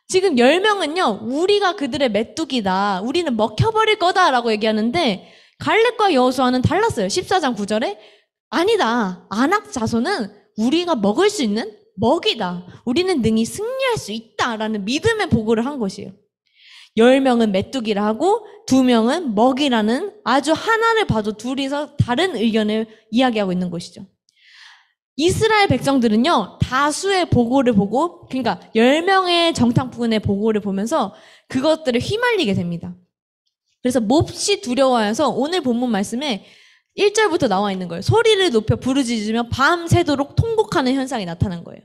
지금 10명은요. 우리가 그들의 메뚜기다. 우리는 먹혀버릴 거다라고 얘기하는데 갈렙과 여호수아는 달랐어요. 14장 9절에 아니다. 아낙 자손은 우리가 먹을 수 있는 먹이다. 우리는 능히 승리할 수 있다라는 믿음의 보고를 한 것이에요. 10명은 메뚜기라 하고 2명은 먹이라는 아주 하나를 봐도 둘이서 다른 의견을 이야기하고 있는 것이죠. 이스라엘 백성들은요, 다수의 보고를 보고, 그러니까 10명의 정탐꾼의 보고를 보면서 그것들을 휘말리게 됩니다. 그래서 몹시 두려워해서 오늘 본문 말씀에 1절부터 나와 있는 거예요. 소리를 높여 부르짖으며 밤새도록 통곡하는 현상이 나타난 거예요.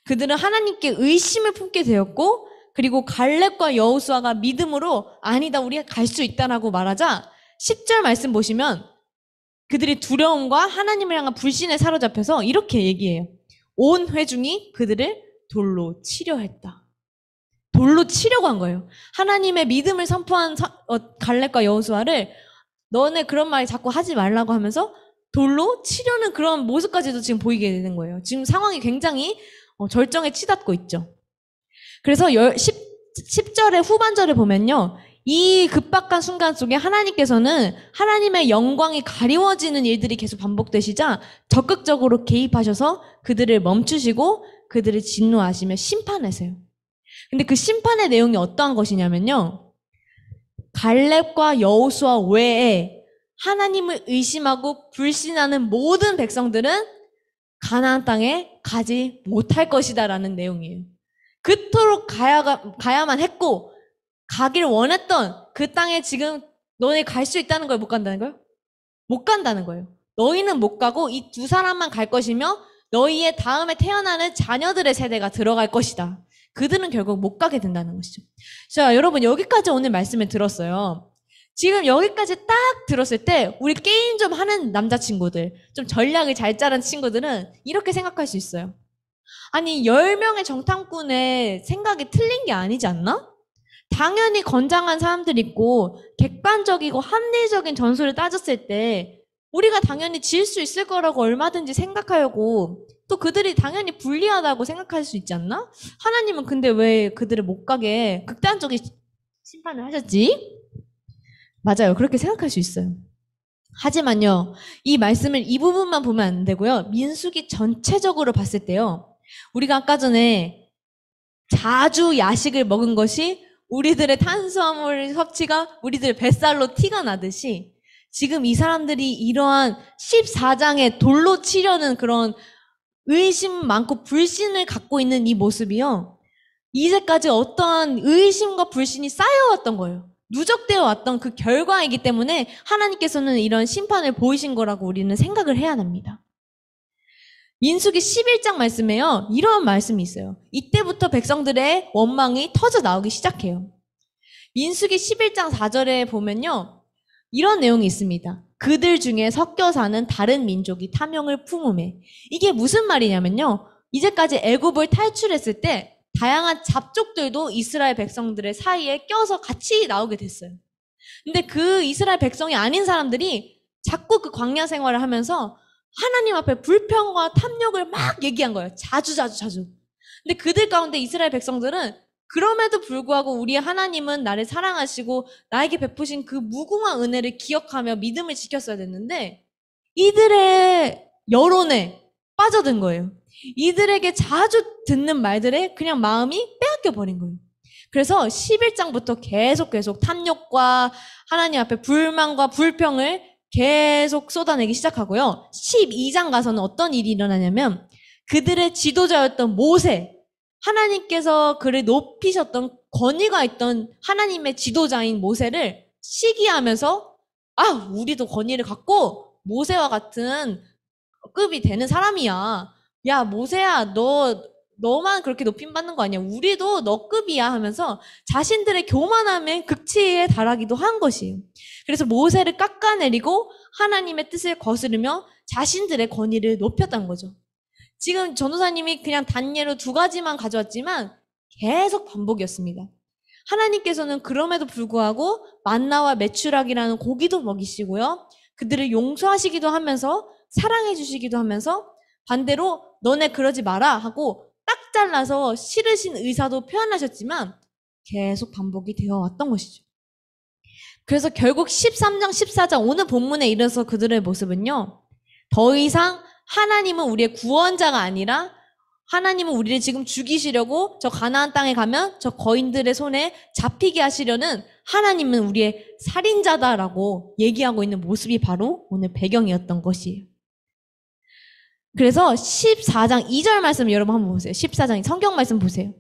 그들은 하나님께 의심을 품게 되었고, 그리고 갈렙과 여호수아가 믿음으로 아니다, 우리가 갈 수 있다라고 말하자 10절 말씀 보시면 그들이 두려움과 하나님을 향한 불신에 사로잡혀서 이렇게 얘기해요. 온 회중이 그들을 돌로 치려 했다. 돌로 치려고 한 거예요. 하나님의 믿음을 선포한 갈렙과 여호수아를 너네 그런 말 자꾸 하지 말라고 하면서 돌로 치려는 그런 모습까지도 지금 보이게 되는 거예요. 지금 상황이 굉장히 절정에 치닫고 있죠. 그래서 10절의 후반절을 보면요. 이 급박한 순간 속에 하나님께서는 하나님의 영광이 가리워지는 일들이 계속 반복되시자 적극적으로 개입하셔서 그들을 멈추시고 그들을 진노하시며 심판하세요. 근데 그 심판의 내용이 어떠한 것이냐면요. 갈렙과 여호수아 외에 하나님을 의심하고 불신하는 모든 백성들은 가나안 땅에 가지 못할 것이다라는 내용이에요. 그토록 가야만 했고 가길 원했던 그 땅에 지금 너네 갈 수 있다는 거예요? 못 간다는 거예요? 못 간다는 거예요. 너희는 못 가고 이 두 사람만 갈 것이며 너희의 다음에 태어나는 자녀들의 세대가 들어갈 것이다. 그들은 결국 못 가게 된다는 것이죠. 자, 여러분 여기까지 오늘 말씀을 들었어요. 지금 여기까지 딱 들었을 때 우리 게임 좀 하는 남자친구들, 좀 전략을 잘 짜는 친구들은 이렇게 생각할 수 있어요. 아니 10명의 정탐꾼의 생각이 틀린 게 아니지 않나? 당연히 건장한 사람들 있고 객관적이고 합리적인 전술을 따졌을 때 우리가 당연히 질 수 있을 거라고 얼마든지 생각하려고 또 그들이 당연히 불리하다고 생각할 수 있지 않나? 하나님은 근데 왜 그들을 못 가게 극단적인 심판을 하셨지? 맞아요. 그렇게 생각할 수 있어요. 하지만요. 이 말씀을 이 부분만 보면 안 되고요. 민수기 전체적으로 봤을 때요. 우리가 아까 전에 자주 야식을 먹은 것이 우리들의 탄수화물 섭취가 우리들 뱃살로 티가 나듯이 지금 이 사람들이 이러한 14장에 돌로 치려는 그런 의심 많고 불신을 갖고 있는 이 모습이요. 이제까지 어떠한 의심과 불신이 쌓여왔던 거예요. 누적되어 왔던 그 결과이기 때문에 하나님께서는 이런 심판을 보이신 거라고 우리는 생각을 해야 합니다. 민수기 11장 말씀에요. 이런 말씀이 있어요. 이때부터 백성들의 원망이 터져 나오기 시작해요. 민수기 11장 4절에 보면요. 이런 내용이 있습니다. 그들 중에 섞여 사는 다른 민족이 탐욕을 품음에. 이게 무슨 말이냐면요. 이제까지 애굽을 탈출했을 때 다양한 잡족들도 이스라엘 백성들의 사이에 껴서 같이 나오게 됐어요. 근데 그 이스라엘 백성이 아닌 사람들이 자꾸 그 광야 생활을 하면서 하나님 앞에 불평과 탐욕을 막 얘기한 거예요. 자주. 근데 그들 가운데 이스라엘 백성들은 그럼에도 불구하고 우리의 하나님은 나를 사랑하시고 나에게 베푸신 그 무궁한 은혜를 기억하며 믿음을 지켰어야 됐는데 이들의 여론에 빠져든 거예요. 이들에게 자주 듣는 말들에 그냥 마음이 빼앗겨 버린 거예요. 그래서 11장부터 계속 탐욕과 하나님 앞에 불만과 불평을 계속 쏟아내기 시작하고요. 12장 가서는 어떤 일이 일어나냐면 그들의 지도자였던 모세, 하나님께서 그를 높이셨던 권위가 있던 하나님의 지도자인 모세를 시기하면서 우리도 권위를 갖고 모세와 같은 급이 되는 사람이야. 야, 모세야, 너만 그렇게 높임받는 거 아니야. 우리도 너 급이야 하면서 자신들의 교만함의 극치에 달하기도 한 것이에요. 그래서 모세를 깎아내리고 하나님의 뜻을 거스르며 자신들의 권위를 높였던 거죠. 지금 전도사님이 그냥 단예로 2가지만 가져왔지만 계속 반복이었습니다. 하나님께서는 그럼에도 불구하고 만나와 메추락이라는 고기도 먹이시고요. 그들을 용서하시기도 하면서 사랑해 주시기도 하면서 반대로 너네 그러지 마라 하고 딱 잘라서 싫으신 의사도 표현하셨지만 계속 반복이 되어 왔던 것이죠. 그래서 결국 13장, 14장 오늘 본문에 이르러서 그들의 모습은요. 더 이상 하나님은 우리의 구원자가 아니라 하나님은 우리를 지금 죽이시려고 저 가나안 땅에 가면 저 거인들의 손에 잡히게 하시려는 하나님은 우리의 살인자다라고 얘기하고 있는 모습이 바로 오늘 배경이었던 것이에요. 그래서 14장 2절 말씀 여러분 한번 보세요. 14장 성경 말씀 보세요.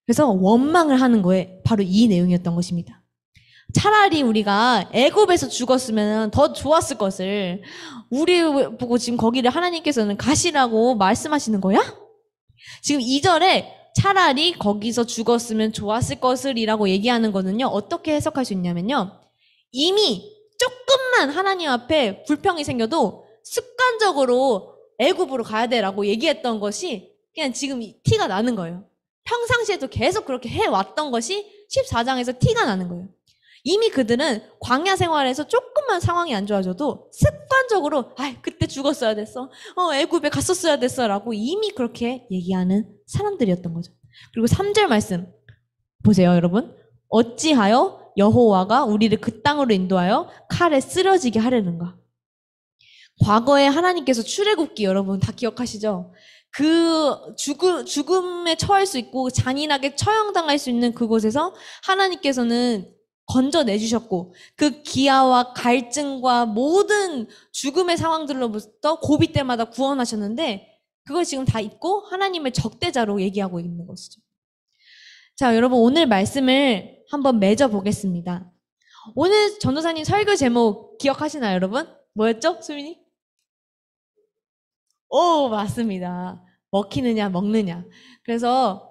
그래서 원망을 하는 거에 바로 이 내용이었던 것입니다. 차라리 우리가 애굽에서 죽었으면 더 좋았을 것을 우리 보고 지금 거기를 하나님께서는 가시라고 말씀하시는 거야? 지금 2절에 차라리 거기서 죽었으면 좋았을 것을이라고 얘기하는 거는요. 어떻게 해석할 수 있냐면요. 이미 조금만 하나님 앞에 불평이 생겨도 습관적으로 애굽으로 가야 돼라고 얘기했던 것이 그냥 지금 티가 나는 거예요. 평상시에도 계속 그렇게 해왔던 것이 14장에서 티가 나는 거예요. 이미 그들은 광야 생활에서 조금만 상황이 안 좋아져도 습관적으로 그때 죽었어야 됐어. 애굽에 갔었어야 됐어 라고 이미 그렇게 얘기하는 사람들이었던 거죠. 그리고 3절 말씀 보세요, 여러분. 어찌하여 여호와가 우리를 그 땅으로 인도하여 칼에 쓰러지게 하려는가. 과거에 하나님께서 출애굽기 여러분 다 기억하시죠? 그 죽음에 처할 수 있고 잔인하게 처형당할 수 있는 그곳에서 하나님께서는 건져내주셨고 그 기아와 갈증과 모든 죽음의 상황들로부터 고비 때마다 구원하셨는데 그걸 지금 다 잊고 하나님을 적대자로 얘기하고 있는 것이죠. 자, 여러분 오늘 말씀을 한번 맺어보겠습니다. 오늘 전도사님 설교 제목 기억하시나요, 여러분? 뭐였죠, 수민이? 오, 맞습니다. 먹히느냐 먹느냐. 그래서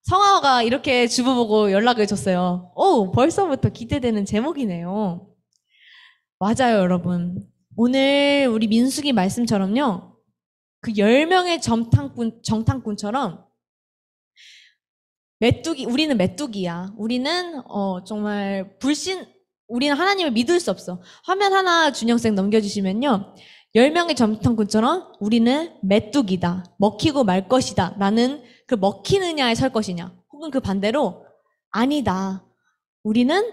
성화가 이렇게 주부 보고 연락을 줬어요. 오, 벌써부터 기대되는 제목이네요. 맞아요, 여러분. 오늘 우리 민수기 말씀처럼요. 그 10명의 정탐꾼처럼 우리는 메뚜기야. 우리는 정말 우리는 하나님을 믿을 수 없어. 화면 하나 준영쌤 넘겨주시면요. 10명의 정탐꾼처럼 우리는 메뚜기다. 먹히고 말 것이다. 라는 그 먹히느냐에 설 것이냐. 혹은 그 반대로 아니다. 우리는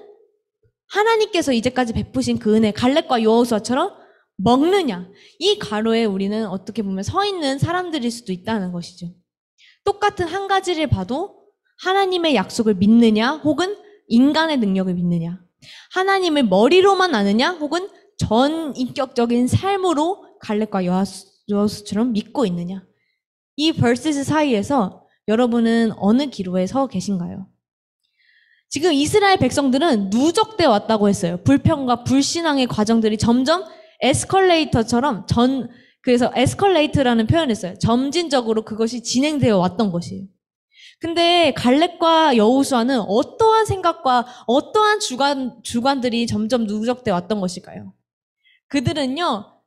하나님께서 이제까지 베푸신 그 은혜 갈렙과 여호수아처럼 먹느냐. 이 가로에 우리는 어떻게 보면 서 있는 사람들일 수도 있다는 것이죠. 똑같은 한 가지를 봐도 하나님의 약속을 믿느냐 혹은 인간의 능력을 믿느냐. 하나님을 머리로만 아느냐 혹은 전 인격적인 삶으로 갈렙과 여호수아처럼 믿고 있느냐. 이 verses 사이에서 여러분은 어느 기로에 서 계신가요? 지금 이스라엘 백성들은 누적돼 왔다고 했어요. 불평과 불신앙의 과정들이 점점 에스컬레이터처럼 그래서 에스컬레이트라는 표현을 써요. 점진적으로 그것이 진행되어 왔던 것이에요. 근데 갈렙과 여호수아는 어떠한 생각과 어떠한 주관들이 점점 누적돼 왔던 것일까요? 그들은요,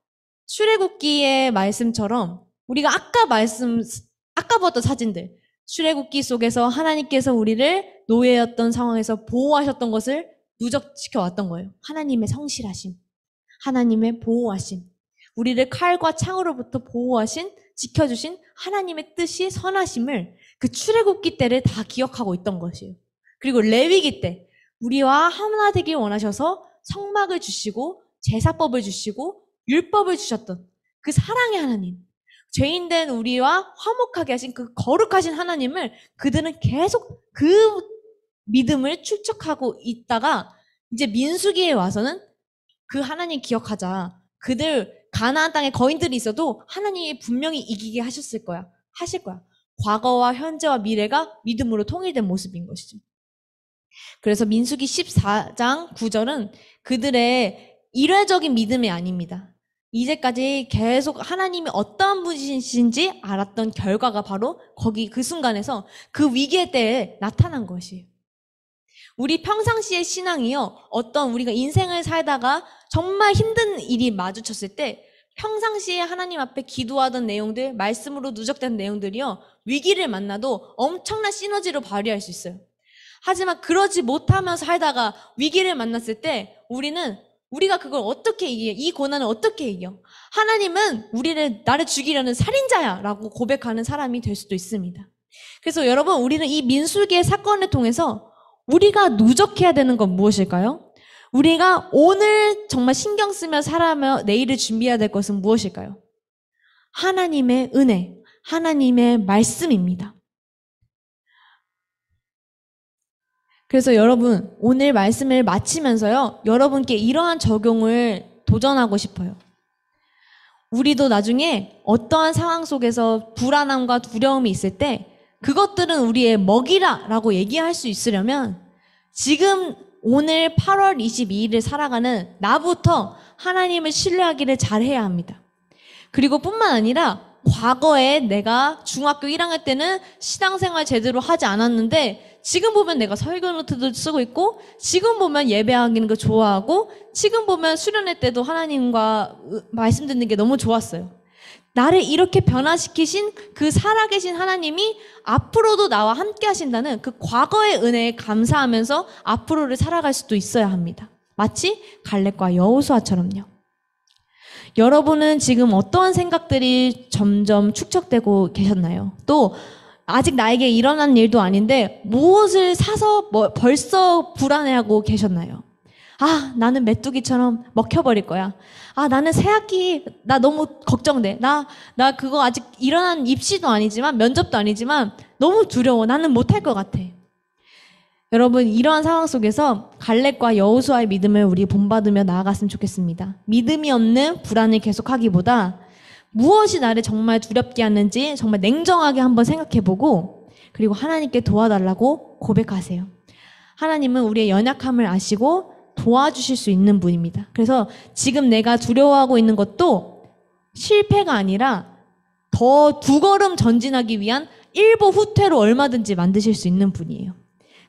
출애굽기의 말씀처럼 우리가 아까 봤던 사진들, 출애굽기 속에서 하나님께서 우리를 노예였던 상황에서 보호하셨던 것을 누적시켜 왔던 거예요. 하나님의 성실하심, 하나님의 보호하심, 우리를 칼과 창으로부터 보호하신, 지켜주신 하나님의 뜻이 선하심을 그 출애굽기 때를 다 기억하고 있던 것이에요. 그리고 레위기 때 우리와 하나 되길 원하셔서 성막을 주시고 제사법을 주시고 율법을 주셨던 그 사랑의 하나님, 죄인된 우리와 화목하게 하신 그 거룩하신 하나님을 그들은 계속 그 믿음을 축적하고 있다가 이제 민수기에 와서는 그 하나님 기억하자. 그들 가나안 땅에 거인들이 있어도 하나님이 분명히 이기게 하실 거야. 과거와 현재와 미래가 믿음으로 통일된 모습인 것이죠. 그래서 민수기 14장 9절은 그들의 일회적인 믿음이 아닙니다. 이제까지 계속 하나님이 어떠한 분이신지 알았던 결과가 바로 거기 그 순간에서 그 위기의 때에 나타난 것이에요. 우리 평상시의 신앙이요. 어떤 우리가 인생을 살다가 정말 힘든 일이 마주쳤을 때 평상시에 하나님 앞에 기도하던 내용들, 말씀으로 누적된 내용들이요. 위기를 만나도 엄청난 시너지로 발휘할 수 있어요. 하지만 그러지 못하면서 살다가 위기를 만났을 때 우리가 그걸 어떻게 이겨? 이 고난을 어떻게 이겨? 하나님은 나를 죽이려는 살인자야 라고 고백하는 사람이 될 수도 있습니다. 그래서 여러분, 우리는 이 민수기의 사건을 통해서 우리가 누적해야 되는 건 무엇일까요? 우리가 오늘 정말 신경 쓰며 살아며 내일을 준비해야 될 것은 무엇일까요? 하나님의 은혜, 하나님의 말씀입니다. 그래서 여러분, 오늘 말씀을 마치면서요, 여러분께 이러한 적용을 도전하고 싶어요. 우리도 나중에 어떠한 상황 속에서 불안함과 두려움이 있을 때 그것들은 우리의 먹이라 라고 얘기할 수 있으려면 지금 오늘 8월 22일을 살아가는 나부터 하나님을 신뢰하기를 잘해야 합니다. 그리고 뿐만 아니라 과거에 내가 중학교 1학년 때는 신앙생활 제대로 하지 않았는데 지금 보면 내가 설교 노트도 쓰고 있고 지금 보면 예배하기는 거 좋아하고 지금 보면 수련회 때도 하나님과 말씀 듣는 게 너무 좋았어요. 나를 이렇게 변화시키신 그 살아계신 하나님이 앞으로도 나와 함께 하신다는 그 과거의 은혜에 감사하면서 앞으로를 살아갈 수도 있어야 합니다. 마치 갈렙과 여호수아처럼요. 여러분은 지금 어떠한 생각들이 점점 축적되고 계셨나요? 또 아직 나에게 일어난 일도 아닌데 무엇을 사서 벌써 불안해하고 계셨나요? 아, 나는 메뚜기처럼 먹혀버릴 거야. 아, 나는 새학기 나 너무 걱정돼. 나 그거 아직 일어난 입시도 아니지만 면접도 아니지만 너무 두려워. 나는 못할 것 같아. 여러분, 이러한 상황 속에서 갈렙과 여호수아의 믿음을 우리 본받으며 나아갔으면 좋겠습니다. 믿음이 없는 불안을 계속하기보다 무엇이 나를 정말 두렵게 하는지 정말 냉정하게 한번 생각해보고 그리고 하나님께 도와달라고 고백하세요. 하나님은 우리의 연약함을 아시고 도와주실 수 있는 분입니다. 그래서 지금 내가 두려워하고 있는 것도 실패가 아니라 더 두 걸음 전진하기 위한 일보 후퇴로 얼마든지 만드실 수 있는 분이에요.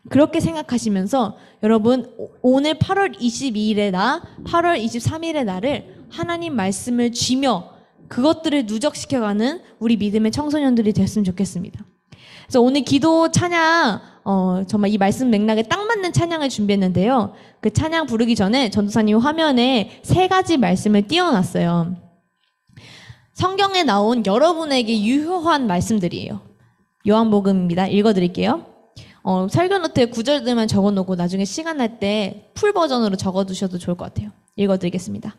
그렇게 생각하시면서 여러분 오늘 8월 22일의 나, 8월 23일의 나를 하나님 말씀을 쥐며 그것들을 누적시켜가는 우리 믿음의 청소년들이 됐으면 좋겠습니다. 그래서 오늘 기도 찬양 정말 이 말씀 맥락에 딱 맞는 찬양을 준비했는데요. 그 찬양 부르기 전에 전도사님 화면에 3가지 말씀을 띄워놨어요. 성경에 나온 여러분에게 유효한 말씀들이에요. 요한복음입니다. 읽어드릴게요. 설교 노트에 구절들만 적어놓고 나중에 시간 날 때 풀 버전으로 적어두셔도 좋을 것 같아요. 읽어드리겠습니다.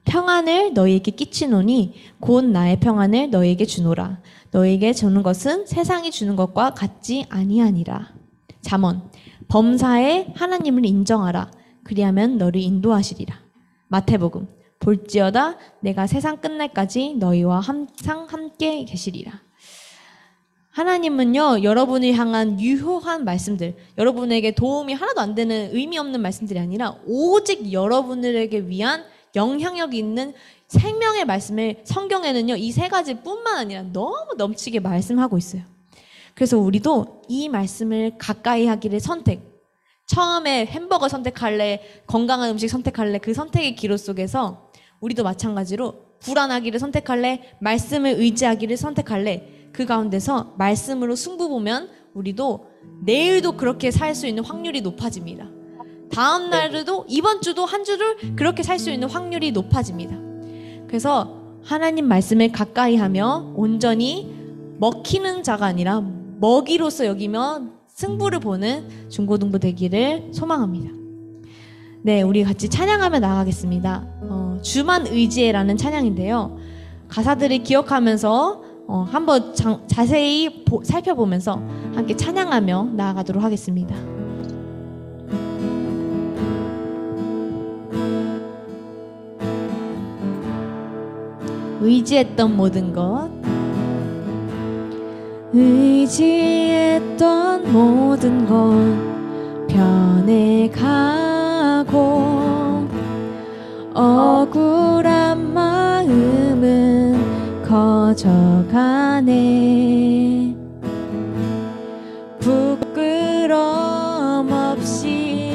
평안을 너희에게 끼치노니 곧 나의 평안을 너희에게 주노라. 너희에게 주는 것은 세상이 주는 것과 같지 아니하니라. 잠언 범사에 하나님을 인정하라. 그리하면 너를 인도하시리라. 마태복음 볼지어다 내가 세상 끝날까지 너희와 항상 함께 계시리라. 하나님은요, 여러분을 향한 유효한 말씀들, 여러분에게 도움이 하나도 안 되는 의미 없는 말씀들이 아니라 오직 여러분들에게 위한 영향력이 있는 생명의 말씀을 성경에는요, 이 3가지 뿐만 아니라 너무 넘치게 말씀하고 있어요. 그래서 우리도 이 말씀을 가까이 하기를 처음에 햄버거 선택할래, 건강한 음식 선택할래, 그 선택의 기로 속에서 우리도 마찬가지로 불안하기를 선택할래, 말씀을 의지하기를 선택할래, 그 가운데서 말씀으로 승부 보면 우리도 내일도 그렇게 살 수 있는 확률이 높아집니다. 다음 날에도 이번 주도 한 주를 그렇게 살 수 있는 확률이 높아집니다. 그래서 하나님 말씀을 가까이 하며 온전히 먹히는 자가 아니라 먹이로서 여기며 승부를 보는 중고등부 되기를 소망합니다. 네, 우리 같이 찬양하며 나가겠습니다. 주만 의지해라는 찬양인데요. 가사들을 기억하면서 한번 자세히 살펴보면서 함께 찬양하며 나아가도록 하겠습니다. 의지했던 모든 것, 의지했던 모든 것 변해가고 억울한 마음은 커져가네. 부끄럼 없이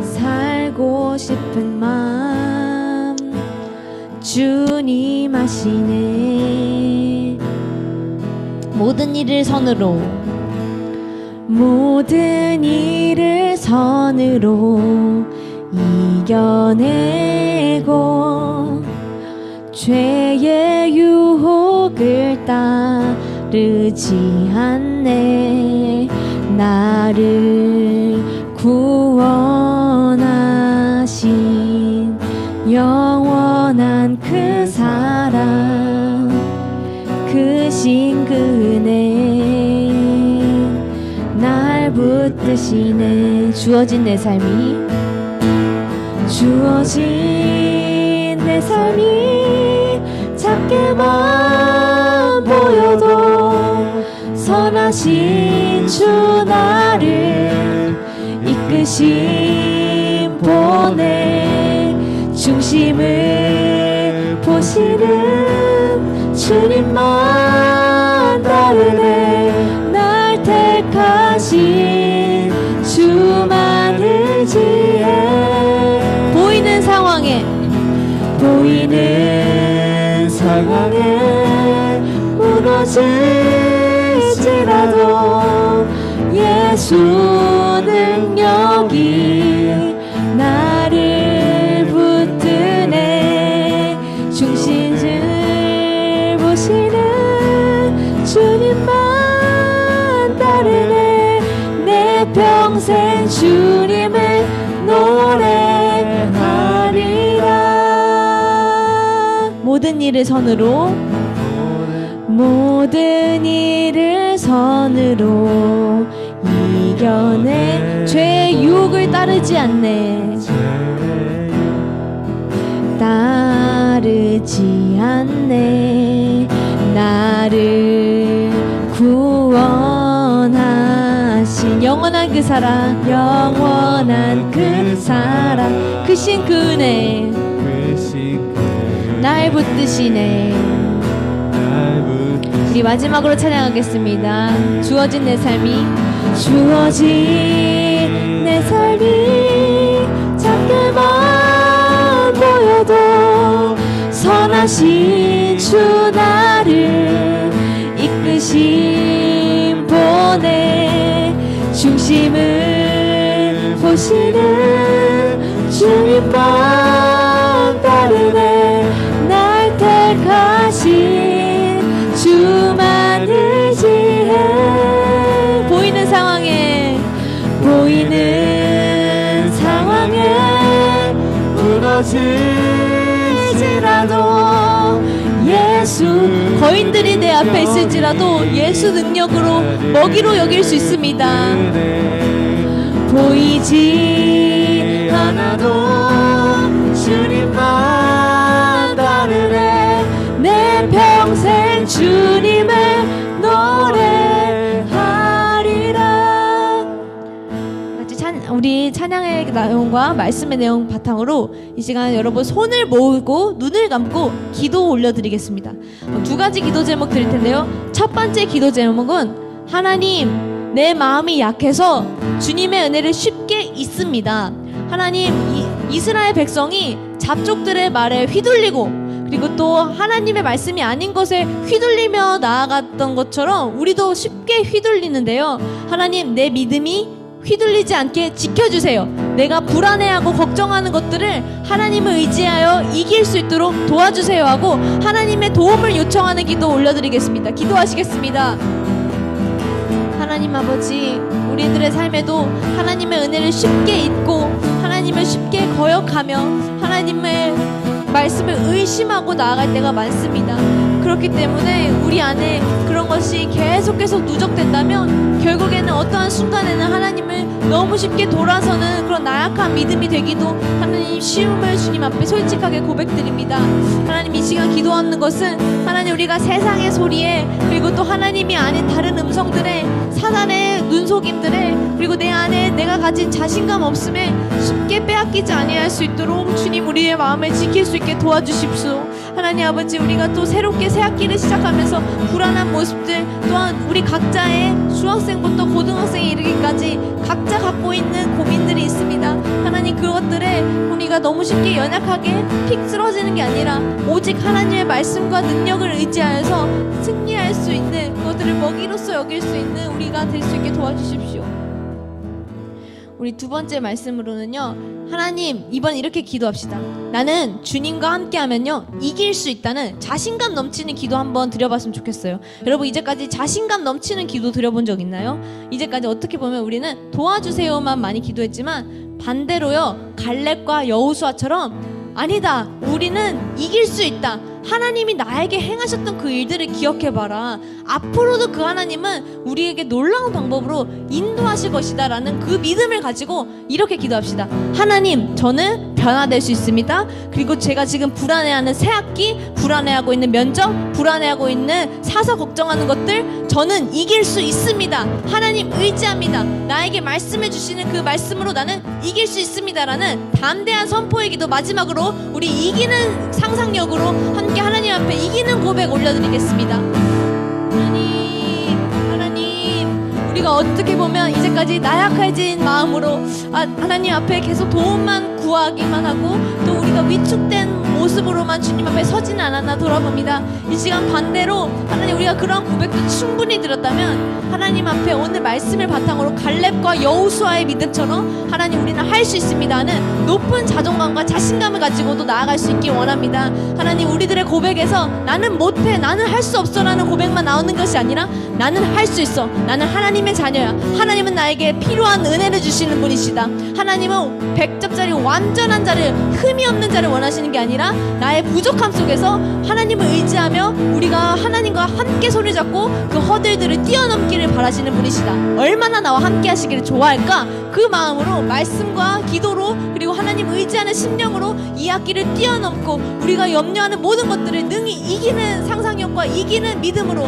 살고 싶은 마음 주님 아시네. 모든 일을 선으로 이겨내고 죄의 유혹을 따르지 않네. 나를 구원하시네. 택하신 영원한 그 사랑 크신 그 은혜 날 붙드시네. 주어진 내 삶이 작게만 보여도 선하신 주 나를 이끄신 보내 중심을 보시는 주님만 다르네. 날 택하신 주만 의지해. 보이는 상황에 무너질지라도 예수 능력이 나를 붙드네. 중심을 보시는 주님만 따르네. 내 평생 주님을 노래하리라. 모든 일을 선으로 이겨내. 죄의 유혹을 따르지 않네. 나를 구원하신 영원한 그 사랑 크신 그 은혜 날 붙드시네. 우리 마지막으로 찬양하겠습니다. 주어진 내 삶이 작게만 보여도 선하신 주 나를 이끄신 보내 중심을 보시는 주님만 따르네. 날 택하신 주만 의지해. 보이는 상황에 무너질지라도 예수 거인들이 내 앞에 있을지라도 예수 능력으로 먹이로 여길 수 있습니다. 보이지 않아도 주님만 따르네. 내 평생 주님을 노래하리라. 우리 찬양의 내용과 말씀의 내용 바탕으로 이 시간 여러분 손을 모으고 눈을 감고 기도 올려드리겠습니다. 두 가지 기도 제목 드릴 텐데요. 첫 번째 기도 제목은 하나님 내 마음이 약해서 주님의 은혜를 쉽게 잊습니다. 하나님 이스라엘 백성이 잡족들의 말에 휘둘리고 그리고 또 하나님의 말씀이 아닌 것에 휘둘리며 나아갔던 것처럼 우리도 쉽게 휘둘리는데요. 하나님 내 믿음이 휘둘리지 않게 지켜주세요. 내가 불안해하고 걱정하는 것들을 하나님을 의지하여 이길 수 있도록 도와주세요 하고 하나님의 도움을 요청하는 기도 올려드리겠습니다. 기도하시겠습니다. 하나님 아버지, 우리들의 삶에도 하나님의 은혜를 쉽게 잊고 하나님을 쉽게 거역하며 하나님의 말씀을 의심하고 나아갈 때가 많습니다. 그렇기 때문에 우리 안에 그런 것이 계속해서 누적된다면 결국에는 어떠한 순간에는 하나님을 너무 쉽게 돌아서는 그런 나약한 믿음이 되기도 하나님 쉬움을 주님 앞에 솔직하게 고백드립니다. 하나님 이 시간 기도하는 것은 하나님 우리가 세상의 소리에 그리고 또 하나님이 아닌 다른 음성들에 사단의 눈속임들에 그리고 내 안에 내가 가진 자신감 없음에 쉽게 빼앗기지 아니할 수 있도록 주님 우리의 마음을 지킬 수 있게 도와주십시오. 하나님 아버지, 우리가 또 새롭게 새 학기를 시작하면서 불안한 모습들 또한 우리 각자의 중학생부터 고등학생에 이르기까지 각자 갖고 있는 고민들이 있습니다. 하나님 그것들에 우리가 너무 쉽게 연약하게 픽 쓰러지는 게 아니라 오직 하나님의 말씀과 능력을 의지하여서 승리할 수 있는 그것들을 먹이로써 여길 수 있는 우리가 될 수 있게 도와주십시오. 우리 두 번째 말씀으로는요, 하나님, 이번 이렇게 기도합시다. 나는 주님과 함께 하면요, 이길 수 있다는 자신감 넘치는 기도 한번 드려봤으면 좋겠어요. 여러분, 이제까지 자신감 넘치는 기도 드려본 적 있나요? 이제까지 어떻게 보면 우리는 도와주세요만 많이 기도했지만, 반대로요, 갈렙과 여호수아처럼 아니다, 우리는 이길 수 있다, 하나님이 나에게 행하셨던 그 일들을 기억해봐라, 앞으로도 그 하나님은 우리에게 놀라운 방법으로 인도하실 것이다 라는 그 믿음을 가지고 이렇게 기도합시다. 하나님, 저는 변화될 수 있습니다. 그리고 제가 지금 불안해하는 새학기, 불안해하고 있는 면접, 불안해하고 있는 사서 걱정하는 것들, 저는 이길 수 있습니다. 하나님 의지합니다. 나에게 말씀해 주시는 그 말씀으로 나는 이길 수 있습니다 라는 담대한 선포의 기도, 마지막으로 우리 이기는 상상력으로 함께 하나님 앞에 이기는 고백 올려드리겠습니다. 하나님, 우리가 어떻게 보면 이제까지 나약해진 마음으로 하나님 앞에 계속 도움만 구하기만 하고 또 우리가 위축된 모습으로만 주님 앞에 서지는 않았나 돌아봅니다. 이 시간 반대로 하나님, 우리가 그런 고백도 충분히 들었다면 하나님 앞에 오늘 말씀을 바탕으로 갈렙과 여호수아의 믿음처럼 하나님, 우리는 할 수 있습니다 하는 높은 자존감과 자신감을 가지고도 나아갈 수 있길 원합니다. 하나님, 우리들의 고백에서 나는 못해, 나는 할 수 없어 라는 고백만 나오는 것이 아니라 나는 할 수 있어, 나는 하나님의 자녀야, 하나님은 나에게 필요한 은혜를 주시는 분이시다, 하나님은 100점짜리 완전한 자를, 흠이 없는 자를 원하시는 게 아니라 나의 부족함 속에서 하나님을 의지하며 우리가 하나님과 함께 손을 잡고 그 허들들을 뛰어넘기를 바라시는 분이시다. 얼마나 나와 함께 하시기를 좋아할까? 그 마음으로 말씀과 기도로 그리고 하나님 의지하는 심령으로 이 학기를 뛰어넘고 우리가 염려하는 모든 것들을 능히 이기는 상상력과 이기는 믿음으로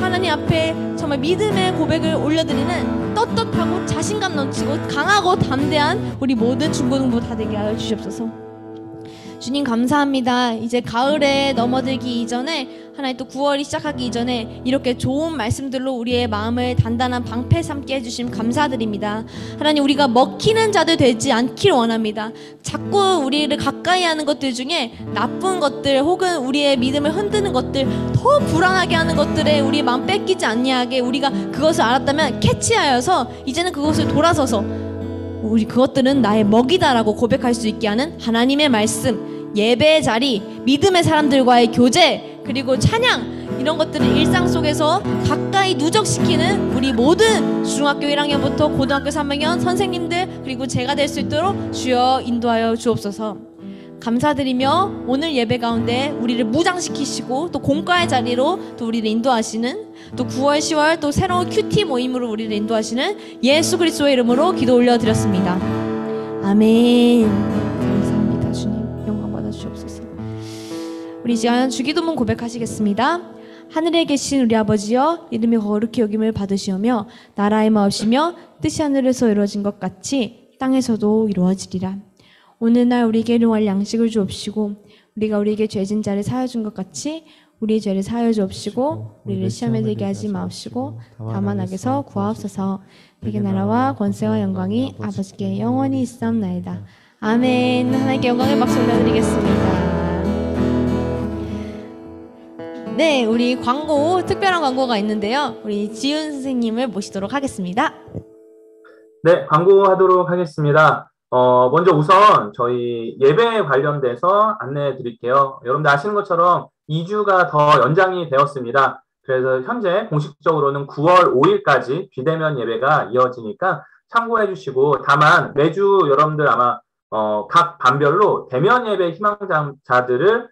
하나님 앞에 정말 믿음의 고백을 올려드리는 떳떳하고 자신감 넘치고 강하고 담대한 우리 모든 중고등부 다 되게 하여 주시옵소서. 주님 감사합니다. 이제 가을에 넘어들기 이전에 하나님 또 9월이 시작하기 이전에 이렇게 좋은 말씀들로 우리의 마음을 단단한 방패 삼게 해주심 감사드립니다. 하나님, 우리가 먹히는 자들 되지 않기를 원합니다. 자꾸 우리를 가까이 하는 것들 중에 나쁜 것들 혹은 우리의 믿음을 흔드는 것들, 더 불안하게 하는 것들에 우리 마음 뺏기지 않냐하게 우리가 그것을 알았다면 캐치하여서 이제는 그것을 돌아서서 우리 그것들은 나의 먹이다라고 고백할 수 있게 하는 하나님의 말씀, 예배의 자리, 믿음의 사람들과의 교제, 그리고 찬양, 이런 것들을 일상 속에서 가까이 누적시키는 우리 모든 중학교 1학년부터 고등학교 3학년 선생님들 그리고 제가 될 수 있도록 주여 인도하여 주옵소서. 감사드리며 오늘 예배 가운데 우리를 무장시키시고 또 공과의 자리로 또 우리를 인도하시는, 또 9월 10월 또 새로운 큐티 모임으로 우리를 인도하시는 예수 그리스도의 이름으로 기도 올려드렸습니다. 아멘. 감사합니다. 주님 영광 받아주시옵소서. 우리 이제 주기도문 고백하시겠습니다. 하늘에 계신 우리 아버지여, 이름이 거룩히 여김을 받으시오며 나라의 마옵시며 뜻이 하늘에서 이루어진 것 같이 땅에서도 이루어지리라. 오늘날 우리에게 일용할 양식을 주옵시고 우리가 우리에게 죄진 자를 사하여 준 것 같이 우리의 죄를 사하여 주옵시고 우리를 시험에 들게 하지 마옵시고 다만 악에서 구하옵소서. 내게 나라와 권세와 영광이 아버지께 영원히 있사옵나이다. 아멘. 하나님께 영광의 박수 올려드리겠습니다. 네, 우리 광고, 특별한 광고가 있는데요. 우리 지훈 선생님을 모시도록 하겠습니다. 네, 광고하도록 하겠습니다. 먼저 우선 저희 예배에 관련돼서 안내해 드릴게요. 여러분들 아시는 것처럼 2주가 더 연장이 되었습니다. 그래서 현재 공식적으로는 9월 5일까지 비대면 예배가 이어지니까 참고해 주시고, 다만 매주 여러분들 아마 각 반별로 대면 예배 희망자들을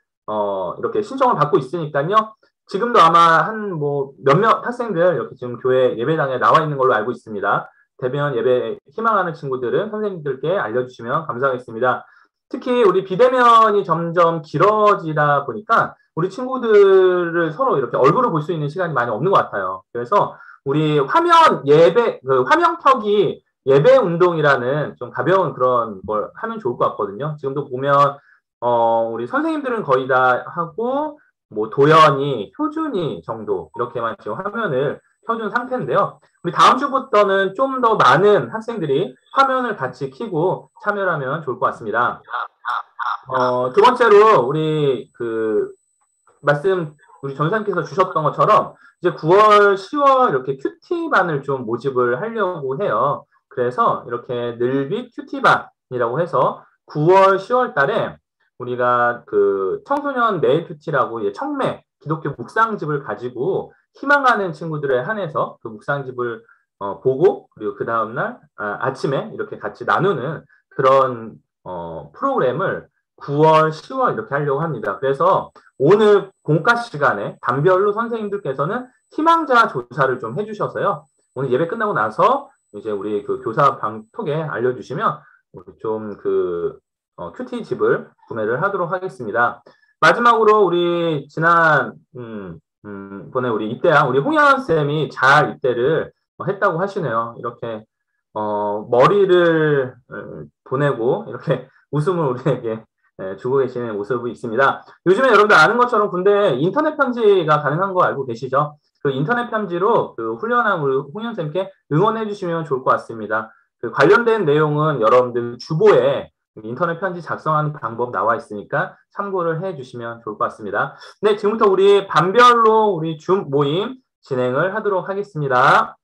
이렇게 신청을 받고 있으니까요. 지금도 아마 한 몇몇 학생들 이렇게 지금 교회 예배당에 나와 있는 걸로 알고 있습니다. 대면 예배 희망하는 친구들은 선생님들께 알려주시면 감사하겠습니다. 특히 우리 비대면이 점점 길어지다 보니까 우리 친구들을 서로 이렇게 얼굴을 볼 수 있는 시간이 많이 없는 것 같아요. 그래서 우리 화면 예배, 화면 켜기 예배 운동이라는 좀 가벼운 그런 걸 하면 좋을 것 같거든요. 지금도 보면 우리 선생님들은 거의 다 하고 도연이, 효준이 정도 이렇게만 지금 화면을 켜준 상태인데요. 우리 다음 주부터는 좀 더 많은 학생들이 화면을 같이 켜고 참여하면 좋을 것 같습니다. 두 번째로 우리 말씀 우리 전사님께서 주셨던 것처럼 이제 9월, 10월 이렇게 큐티반을 좀 모집을 하려고 해요. 그래서 이렇게 늘비 큐티반이라고 해서 9월, 10월 달에 우리가 그 청소년 메일 큐티라고 청매 기독교 묵상집을 가지고 희망하는 친구들에 한해서 그 묵상집을 보고 그리고 그 다음날 아침에 이렇게 같이 나누는 그런 프로그램을 9월, 10월 이렇게 하려고 합니다. 그래서 오늘 공과 시간에 단별로 선생님들께서는 희망자 조사를 좀 해주셔서요. 오늘 예배 끝나고 나서 이제 우리 그 교사 방톡에 알려주시면 좀 그 큐티 집을 구매를 하도록 하겠습니다. 마지막으로 우리 지난 번에 우리 입대한 우리 홍현 쌤이 잘 입대를 했다고 하시네요. 이렇게 머리를 보내고 이렇게 웃음을 우리에게 주고 계시는 모습이 있습니다. 요즘에 여러분들 아는 것처럼 군대에 인터넷 편지가 가능한 거 알고 계시죠? 그 인터넷 편지로 그 훈련한 우리 홍현쌤께 응원해 주시면 좋을 것 같습니다. 그 관련된 내용은 여러분들 주보에 인터넷 편지 작성하는 방법 나와 있으니까 참고를 해 주시면 좋을 것 같습니다. 네, 지금부터 우리 반별로 우리 줌 모임 진행을 하도록 하겠습니다.